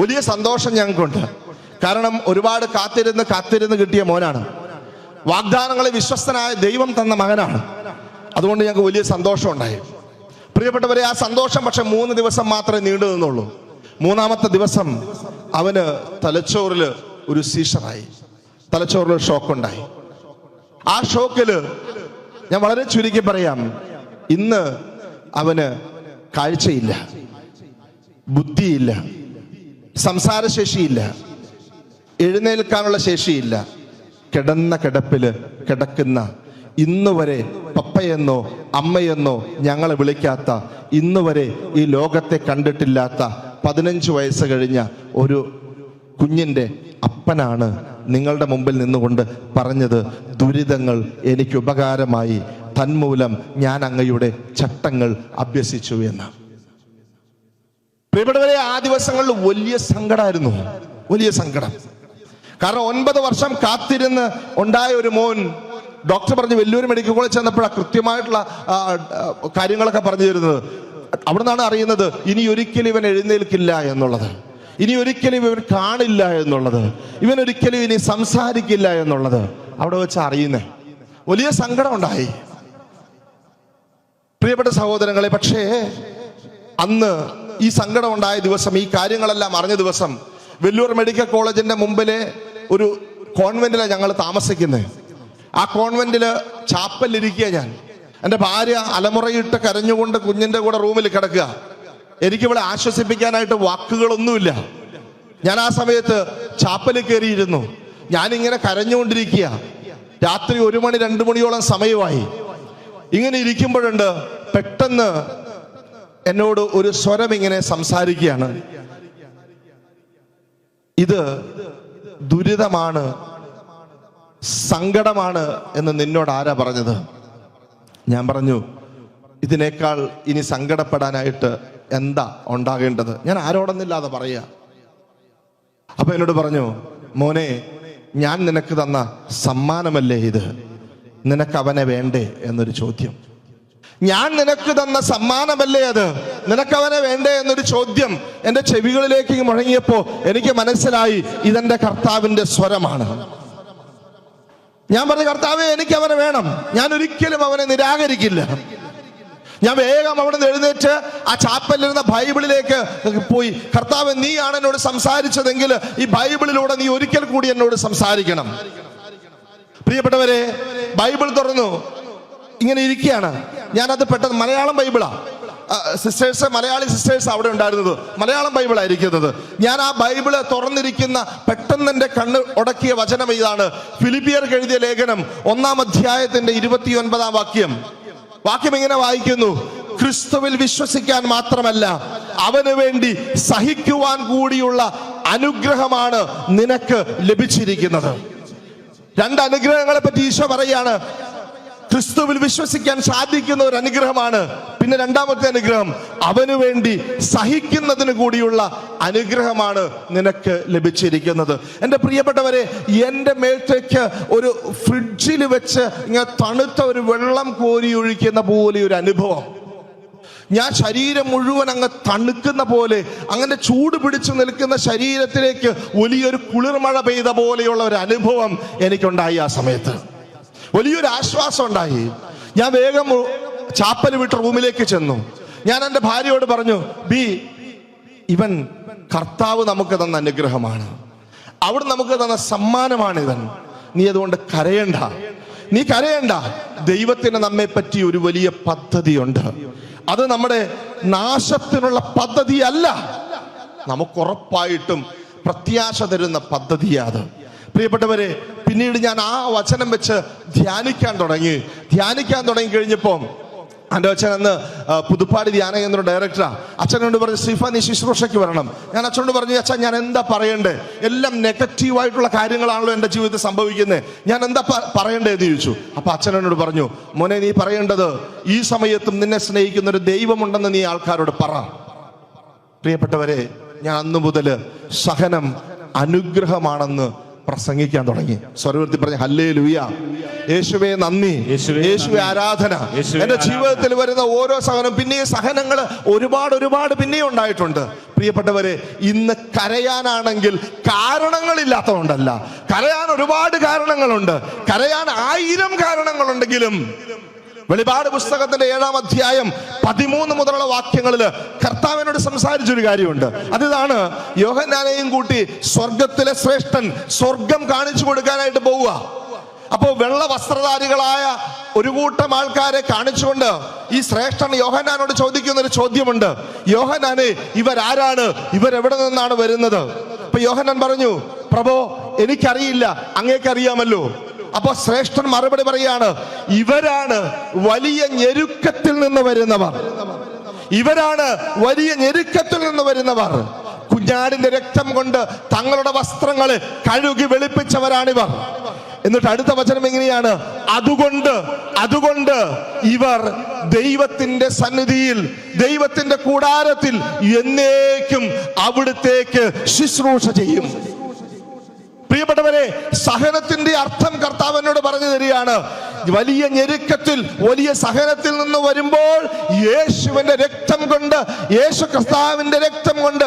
വലിയ സന്തോഷം ഞങ്ങൾക്കുണ്ട്. കാരണം ഒരുപാട് കാത്തിരുന്ന് കിട്ടിയ മോനാണ്. വാഗ്ദാനങ്ങളെ വിശ്വസ്തനായ ദൈവം തന്ന മകനാണ്. അതുകൊണ്ട് ഞങ്ങൾക്ക് വലിയ സന്തോഷം ഉണ്ടായി. പ്രിയപ്പെട്ടവരെ, ആ സന്തോഷം പക്ഷെ 3 ദിവസം മാത്രമേ നീണ്ടു നിന്നുള്ളൂ. 3ാമത്തെ ദിവസം അവന് തലച്ചോറിൽ ഒരു സീഷറായി, തലച്ചോറിൽ ഷോക്കുണ്ടായി. ആ ഷോക്കില് ഞാൻ വളരെ ചുരുക്കി പറയാം, ഇന്ന് അവന് കാഴ്ചയില്ല, ബുദ്ധിയില്ല, സംസാരശേഷിയില്ല, എഴുന്നേൽക്കാനുള്ള ശേഷിയില്ല. കിടന്ന കിടപ്പില് കിടക്കുന്ന, ഇന്നുവരെ പപ്പയെന്നോ അമ്മയെന്നോ ഞങ്ങളെ വിളിക്കാത്ത, ഇന്നുവരെ ഈ ലോകത്തെ കണ്ടിട്ടില്ലാത്ത 15 വയസ്സ് കഴിഞ്ഞ ഒരു കുഞ്ഞിൻ്റെ അപ്പനാണ് നിങ്ങളുടെ മുമ്പിൽ നിന്നുകൊണ്ട് പറഞ്ഞത്, ദുരിതങ്ങൾ എനിക്ക് ഉപകാരമായി, തന്മൂലം ഞാൻ അങ്ങയുടെ ചട്ടങ്ങൾ അഭ്യസിച്ചു എന്ന്. പ്രിയപ്പെട്ടവരെ, ആ ദിവസങ്ങളിൽ വലിയ സങ്കടമായിരുന്നു, വലിയ സങ്കടം. കാരണം 9 വർഷം കാത്തിരുന്ന് ഉണ്ടായ ഒരു മോൻ. ഡോക്ടർ പറഞ്ഞു, വെല്ലൂർ മെഡിക്കൽ കോളേജ് ചെന്നപ്പോഴാണ് കൃത്യമായിട്ടുള്ള കാര്യങ്ങളൊക്കെ പറഞ്ഞു തരുന്നത്. അവിടെ നിന്നാണ് അറിയുന്നത്, ഇനി ഒരിക്കലും ഇവൻ എഴുന്നേൽക്കില്ല എന്നുള്ളത്, ഇനി ഒരിക്കലും ഇവൻ കാണില്ല എന്നുള്ളത്, ഇവൻ ഒരിക്കലും ഇനി സംസാരിക്കില്ല എന്നുള്ളത് അവിടെ വെച്ച് അറിയുന്നേ. വലിയ സങ്കടം ഉണ്ടായി പ്രിയപ്പെട്ട സഹോദരങ്ങളെ. പക്ഷേ അന്ന് ഈ സങ്കടം ഉണ്ടായ ദിവസം, ഈ കാര്യങ്ങളെല്ലാം അറിഞ്ഞ ദിവസം, വെല്ലൂർ മെഡിക്കൽ കോളേജിന്റെ മുമ്പിലെ ഒരു കോൺവെന്റിലാണ് ഞങ്ങൾ താമസിക്കുന്നത്. ആ കോൺവെന്റില് ചാപ്പലിരിക്കുക ഞാൻ. എൻ്റെ ഭാര്യ അലമുറയിട്ട് കരഞ്ഞുകൊണ്ട് കുഞ്ഞിന്റെ കൂടെ റൂമിൽ കിടക്കുക. എനിക്കിവിടെ ആശ്വസിപ്പിക്കാനായിട്ട് വാക്കുകളൊന്നുമില്ല. ഞാൻ ആ സമയത്ത് ചാപ്പലിൽ കയറിയിരുന്നു. ഞാനിങ്ങനെ കരഞ്ഞുകൊണ്ടിരിക്കുക. രാത്രി 1 മണി 2 മണിയോളം സമയമായി. ഇങ്ങനെ ഇരിക്കുമ്പോഴുണ്ട്, പെട്ടെന്ന് എന്നോട് ഒരു സ്വരം ഇങ്ങനെ സംസാരിക്കുകയാണ്, ഇത് ദുരിതമാണ്, സങ്കടമാണ് എന്ന് നിന്നോട് ആരാ പറഞ്ഞത്? ഞാൻ പറഞ്ഞു, ഇതിനേക്കാൾ ഇനി സങ്കടപ്പെടാനായിട്ട് എന്താ ഉണ്ടാകേണ്ടത്? ഞാൻ ആരോടൊന്നില്ലാതെ പറയുക. അപ്പൊ എന്നോട് പറഞ്ഞു, മോനെ, ഞാൻ നിനക്ക് തന്ന സമ്മാനമല്ലേ ഇത്, നിനക്ക് അവനെ വേണ്ടേ എന്നൊരു ചോദ്യം. ഞാൻ നിനക്ക് തന്ന സമ്മാനമല്ലേ അത്, നിനക്കവനെ വേണ്ടേ എന്നൊരു ചോദ്യം എൻ്റെ ചെവികളിലേക്ക് മുഴങ്ങിയപ്പോ എനിക്ക് മനസ്സിലായി, ഇതെന്റെ കർത്താവിന്റെ സ്വരമാണ്. ഞാൻ പറഞ്ഞു, കർത്താവേ എനിക്ക് അവനെ വേണം, ഞാൻ ഒരിക്കലും അവനെ നിരാകരിക്കില്ല. ഞാൻ വേഗം അവിടെ നിന്ന് എഴുന്നേറ്റ് ആ ചാപ്പലിരുന്ന ബൈബിളിലേക്ക് പോയി, കർത്താവ് നീയാണ് എന്നോട് സംസാരിച്ചതെങ്കിൽ ഈ ബൈബിളിലൂടെ നീ ഒരിക്കൽ കൂടി എന്നോട് സംസാരിക്കണം. പ്രിയപ്പെട്ടവരെ, ബൈബിൾ തുറന്നു ഇങ്ങനെ ഇരിക്കുകയാണ്. ഞാനത് പെട്ടെന്ന്, മലയാളം ബൈബിളാ സിസ്റ്റേഴ്സ്, മലയാളി സിസ്റ്റേഴ്സ് അവിടെ ഉണ്ടായിരുന്നത്, മലയാളം ബൈബിളായിരിക്കുന്നത്. ഞാൻ ആ ബൈബിള് തുറന്നിരിക്കുന്ന പെട്ടെന്ന് എൻ്റെ കണ്ണ് ഉടക്കിയ വചനം ഇതാണ്. ഫിലിപ്പിയർക്ക് എഴുതിയ ലേഖനം 1-ാം അധ്യായത്തിന്റെ 29-ാം വാക്യം. വാക്യം ഇങ്ങനെ വായിക്കുന്നു: ക്രിസ്തുവിൽ വിശ്വസിക്കാൻ മാത്രമല്ല, അവന് വേണ്ടി സഹിക്കുവാൻ കൂടിയുള്ള അനുഗ്രഹമാണ് നിനക്ക് ലഭിച്ചിരിക്കുന്നത്. രണ്ട് അനുഗ്രഹങ്ങളെ പറ്റി ഈശോ പറയാണ്. ക്രിസ്തുവിൽ വിശ്വസിക്കാൻ സാധിക്കുന്ന ഒരു അനുഗ്രഹമാണ്. പിന്നെ രണ്ടാമത്തെ അനുഗ്രഹം, അവന് വേണ്ടി സഹിക്കുന്നതിന് കൂടിയുള്ള അനുഗ്രഹമാണ് നിനക്ക് ലഭിച്ചിരിക്കുന്നത്. എൻ്റെ പ്രിയപ്പെട്ടവരെ, എൻ്റെ മേത്തേക്ക് ഒരു ഫ്രിഡ്ജിൽ വെച്ച് ഇങ്ങനെ തണുത്ത ഒരു വെള്ളം കോരി ഒഴിക്കുന്ന പോലെ ഒരു അനുഭവം. ഞാൻ ശരീരം മുഴുവൻ അങ്ങ് തണുക്കുന്ന പോലെ, അങ്ങനെ ചൂട് പിടിച്ചു നിൽക്കുന്ന ശരീരത്തിലേക്ക് വലിയൊരു കുളിർമഴ പെയ്ത പോലെയുള്ള ഒരു അനുഭവം എനിക്കുണ്ടായി. ആ സമയത്ത് വലിയൊരു ആശ്വാസം ഉണ്ടായി. ഞാൻ വേഗം ചാപ്പൽ വിട്ട് റൂമിലേക്ക് ചെന്നു. ഞാൻ എൻ്റെ ഭാര്യയോട് പറഞ്ഞു, ഇവൻ കർത്താവ് നമുക്ക് തന്ന അനുഗ്രഹമാണ്, അവിടെ നമുക്ക് തന്ന സമ്മാനമാണ് ഇവൻ. നീ അതുകൊണ്ട് കരയണ്ട, നീ കരയണ്ട. ദൈവത്തിന് നമ്മെ പറ്റി ഒരു വലിയ പദ്ധതിയുണ്ട്. അത് നമ്മുടെ നാശത്തിനുള്ള പദ്ധതിയല്ല, നമുക്കുറപ്പായിട്ടും പ്രത്യാശ തരുന്ന പദ്ധതിയാണ്. പ്രിയപ്പെട്ടവരെ, പിന്നീട് ഞാൻ ആ വചനം വെച്ച് ധ്യാനിക്കാൻ തുടങ്ങി കഴിഞ്ഞപ്പോൾ എൻ്റെ അച്ഛൻ അന്ന് പുതുപ്പാടി ധ്യാന കേന്ദ്രം ഡയറക്ടറാ. അച്ഛനോട് പറഞ്ഞു, ശ്രീഫ നീ ശുശ്രൂഷയ്ക്ക് വരണം. ഞാൻ അച്ഛനോട് പറഞ്ഞു, അച്ഛൻ ഞാൻ എന്താ പറയണ്ടേ? എല്ലാം നെഗറ്റീവായിട്ടുള്ള കാര്യങ്ങളാണല്ലോ എൻ്റെ ജീവിതത്തിൽ സംഭവിക്കുന്നത്, ഞാൻ എന്താ പറയണ്ടേന്ന് ചോദിച്ചു. അപ്പൊ അച്ഛനോട് പറഞ്ഞു, മോനെ നീ പറയേണ്ടത്, ഈ സമയത്തും നിന്നെ സ്നേഹിക്കുന്ന ഒരു ദൈവമുണ്ടെന്ന് നീ ആൾക്കാരോട് പറ. പ്രിയപ്പെട്ടവരെ, ഞാൻ അന്നു മുതൽ സഹനം അനുഗ്രഹമാണെന്ന് പ്രസംഗിക്കാൻ തുടങ്ങി. സ്വരവർത്തി പറഞ്ഞ ഹല്ലേലൂയ, യേശുവേ നന്ദി, യേശുവേ ആരാധന. എന്റെ ജീവിതത്തിൽ വരുന്ന ഓരോ സഹനം, പിന്നെ സഹനങ്ങൾ ഒരുപാട് പിന്നെയും ഉണ്ടായിട്ടുണ്ട്. പ്രിയപ്പെട്ടവരെ, ഇന്ന് കരയാനാണെങ്കിൽ കാരണങ്ങളില്ലാത്തതുകൊണ്ടല്ല, കരയാൻ ഒരുപാട് കാരണങ്ങളുണ്ട്. കരയാൻ 1000 കാരണങ്ങളുണ്ടെങ്കിലും വെളിപാട് പുസ്തകത്തിന്റെ 7-ാം അധ്യായം 13 മുതലുള്ള വാക്യങ്ങളിൽ കർത്താവിനോട് സംസാരിച്ചൊരു കാര്യമുണ്ട്. അതിതാണ്, യോഹന്നാനെയും കൂട്ടി സ്വർഗത്തിലെ ശ്രേഷ്ഠൻ സ്വർഗം കാണിച്ചു കൊടുക്കാനായിട്ട് പോവുക. അപ്പോ വെള്ള വസ്ത്രധാരികളായ ഒരു കൂട്ടം ആൾക്കാരെ കാണിച്ചുകൊണ്ട് ഈ ശ്രേഷ്ഠൻ യോഹന്നാനോട് ചോദിക്കുന്ന ഒരു ചോദ്യമുണ്ട്. യോഹന്നാനെ, ഇവരാരാണ്? ഇവരെവിടെ നിന്നാണ് വരുന്നത്? അപ്പൊ യോഹന്നാൻ പറഞ്ഞു, പ്രഭോ എനിക്കറിയില്ല, അങ്ങേക്കറിയാമല്ലോ. അപ്പൊ ശ്രേഷ്ഠൻ മറുപടി പറയാണ്, ഇവരാണ് വലിയ ഞെരുക്കത്തിൽ നിന്ന് വരുന്നവർ, ഇവരാണ് വലിയ ഞെരുക്കത്തിൽ നിന്ന് വരുന്നവർ. കുഞ്ഞാടിന്റെ രക്തം കൊണ്ട് തങ്ങളുടെ വസ്ത്രങ്ങളെ കഴുകി വെളുപ്പിച്ചവരാണിവർ. എന്നിട്ട് അടുത്ത വചനം എങ്ങനെയാണ്? അതുകൊണ്ട് ഇവർ ദൈവത്തിന്റെ സന്നിധിയിൽ, ദൈവത്തിന്റെ കൂടാരത്തിൽ എന്നേക്കും അവിടുത്തേക്ക് ശുശ്രൂഷ ചെയ്യും. പ്രിയപ്പെട്ടവരെ, സഹനത്തിന്റെ അർത്ഥം കർത്താവ് എന്നോട് പറഞ്ഞു തരികയാണ്. വലിയ ഞെരുക്കത്തിൽ, വലിയ സഹനത്തിൽ നിന്ന് വരുമ്പോൾ യേശുവിന്റെ രക്തം കൊണ്ട്, യേശു കർത്താവിന്റെ രക്തം കൊണ്ട്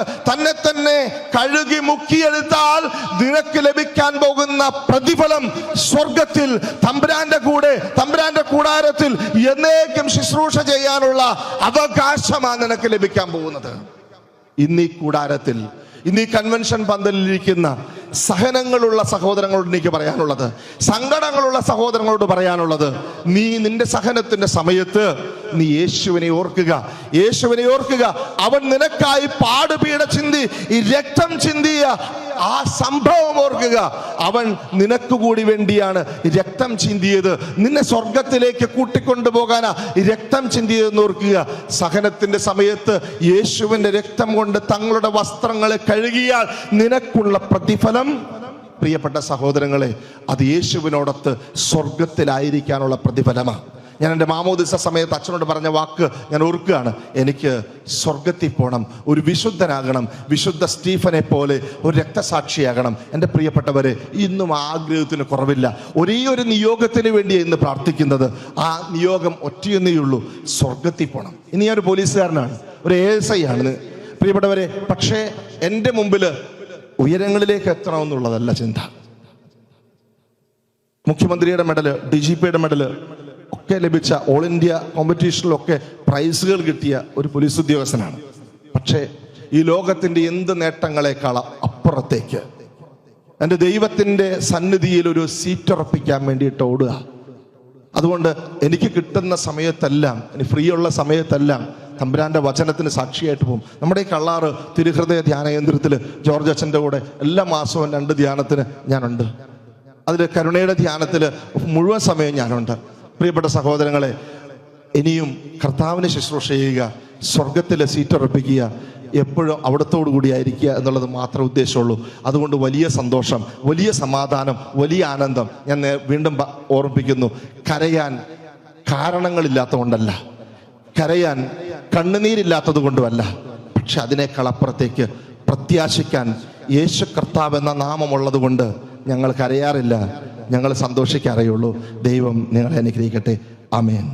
തന്നെ കഴുകി മുക്കിയെടുത്താൽ നിനക്ക് ലഭിക്കാൻ പോകുന്ന പ്രതിഫലം സ്വർഗത്തിൽ തമ്പുരാന്റെ കൂടെ, തമ്പുരാന്റെ കൂടാരത്തിൽ എന്നേക്കും ശുശ്രൂഷ ചെയ്യാനുള്ള അവകാശമാണ് നിനക്ക് ലഭിക്കാൻ പോകുന്നത്. ഇന്നീ കൂടാരത്തിൽ, ഇന്നീ കൺവെൻഷൻ പന്തലിലിരിക്കുന്ന സഹനങ്ങളുള്ള സഹോദരങ്ങളോട് എനിക്ക് പറയാനുള്ളത്, സങ്കടങ്ങളുള്ള സഹോദരങ്ങളോട് പറയാനുള്ളത്, നീ നിന്റെ സഹനത്തിന്റെ സമയത്ത് നീ യേശുവിനെ ഓർക്കുക, യേശുവിനെ ഓർക്കുക. അവൻ നിനക്കായി പാടുപീട ചിന്തി, ഈ രക്തം ചിന്തിയ ആ സംഭവം ഓർക്കുക. അവൻ നിനക്ക് കൂടി വേണ്ടിയാണ് രക്തം ചിന്തിയത്, നിന്നെ സ്വർഗത്തിലേക്ക് കൂട്ടിക്കൊണ്ടുപോകാനാ രക്തം ചിന്തിയതെന്ന് ഓർക്കുക. സഹനത്തിന്റെ സമയത്ത് യേശുവിന്റെ രക്തം കൊണ്ട് തങ്ങളുടെ വസ്ത്രങ്ങളെ കഴുകിയാൽ നിനക്കുള്ള പ്രതിഫലം, പ്രിയപ്പെട്ട സഹോദരങ്ങളെ, അത് യേശുവിനോടൊത്ത് സ്വർഗത്തിലായിരിക്കാനുള്ള പ്രതിഫലമാണ്. ഞാൻ എൻ്റെ മാമോദിസ സമയത്ത് അച്ഛനോട് പറഞ്ഞ വാക്ക് ഞാൻ ഓർക്കുകയാണ്. എനിക്ക് സ്വർഗത്തിൽ പോകണം, ഒരു വിശുദ്ധനാകണം, വിശുദ്ധ സ്റ്റീഫനെ പോലെ ഒരു രക്തസാക്ഷിയാകണം. എൻ്റെ പ്രിയപ്പെട്ടവരെ, ഇന്നും ആഗ്രഹത്തിന് കുറവില്ല. ഒരേ ഒരു നിയോഗത്തിന് വേണ്ടി ഇന്ന് പ്രാർത്ഥിക്കുന്നത്. ആ നിയോഗം ഒറ്റയൊന്നേ ഉള്ളൂ, സ്വർഗത്തിൽ പോകണം. ഇനി ഞാൻ ഒരു പോലീസുകാരനാണ്, ഒരു ASI ആണ് പ്രിയപ്പെട്ടവരെ. പക്ഷേ എൻ്റെ മുമ്പിൽ ഉയരങ്ങളിലേക്ക് എത്തണമെന്നുള്ളതല്ല ചിന്ത. മുഖ്യമന്ത്രിയുടെ മെഡല്, DGPയുടെ മെഡല് ഒക്കെ ലഭിച്ച, ഓൾ ഇന്ത്യ കോമ്പറ്റീഷനിലൊക്കെ പ്രൈസുകൾ കിട്ടിയ ഒരു പോലീസ് ഉദ്യോഗസ്ഥനാണ്. പക്ഷേ ഈ ലോകത്തിൻ്റെ എന്ത് നേട്ടങ്ങളെക്കാൾ അപ്പുറത്തേക്ക് എൻ്റെ ദൈവത്തിൻ്റെ സന്നിധിയിൽ ഒരു സീറ്റ് ഉറപ്പിക്കാൻ വേണ്ടിയിട്ട് ഓടുക. അതുകൊണ്ട് എനിക്ക് കിട്ടുന്ന സമയത്തെല്ലാം, ഇനി ഫ്രീ ഉള്ള സമയത്തെല്ലാം തമ്പുരാൻ്റെ വചനത്തിന് സാക്ഷിയായിട്ട് പോകും. നമ്മുടെ ഈ കള്ളാറ് തിരുഹൃദയ ധ്യാന കേന്ദ്രത്തിൽ ജോർജ് അച്ഛൻ്റെ കൂടെ എല്ലാ മാസവും 2 ധ്യാനത്തിന് ഞാനുണ്ട്. അതിൽ കരുണയുടെ ധ്യാനത്തിൽ മുഴുവൻ സമയം ഞാനുണ്ട്. പ്രിയപ്പെട്ട സഹോദരങ്ങളെ, ഇനിയും കർത്താവിനെ ശുശ്രൂഷ ചെയ്യുക, സ്വർഗത്തിലെ സീറ്റ് ഉറപ്പിക്കുക, എപ്പോഴും അവിടത്തോടു കൂടിയായിരിക്കുക എന്നുള്ളത് മാത്രമേ ഉദ്ദേശമുള്ളൂ. അതുകൊണ്ട് വലിയ സന്തോഷം, വലിയ സമാധാനം, വലിയ ആനന്ദം. ഞാൻ വീണ്ടും ഓർമ്മിപ്പിക്കുന്നു, കരയാൻ കാരണങ്ങളില്ലാത്തതുകൊണ്ടല്ല, കരയാൻ കണ്ണുനീരില്ലാത്തത് കൊണ്ടുമല്ല, പക്ഷെ അതിനേക്കാൾ അപ്പുറത്തേക്ക് പ്രത്യാശിക്കാൻ യേശു കർത്താവ് എന്ന നാമമുള്ളത് കൊണ്ട് ഞങ്ങൾ കരയാറില്ല, ഞങ്ങൾ സന്തോഷിക്കാറേയുള്ളൂ. ദൈവം നിങ്ങളെ അനുഗ്രഹിക്കട്ടെ. ആമേൻ.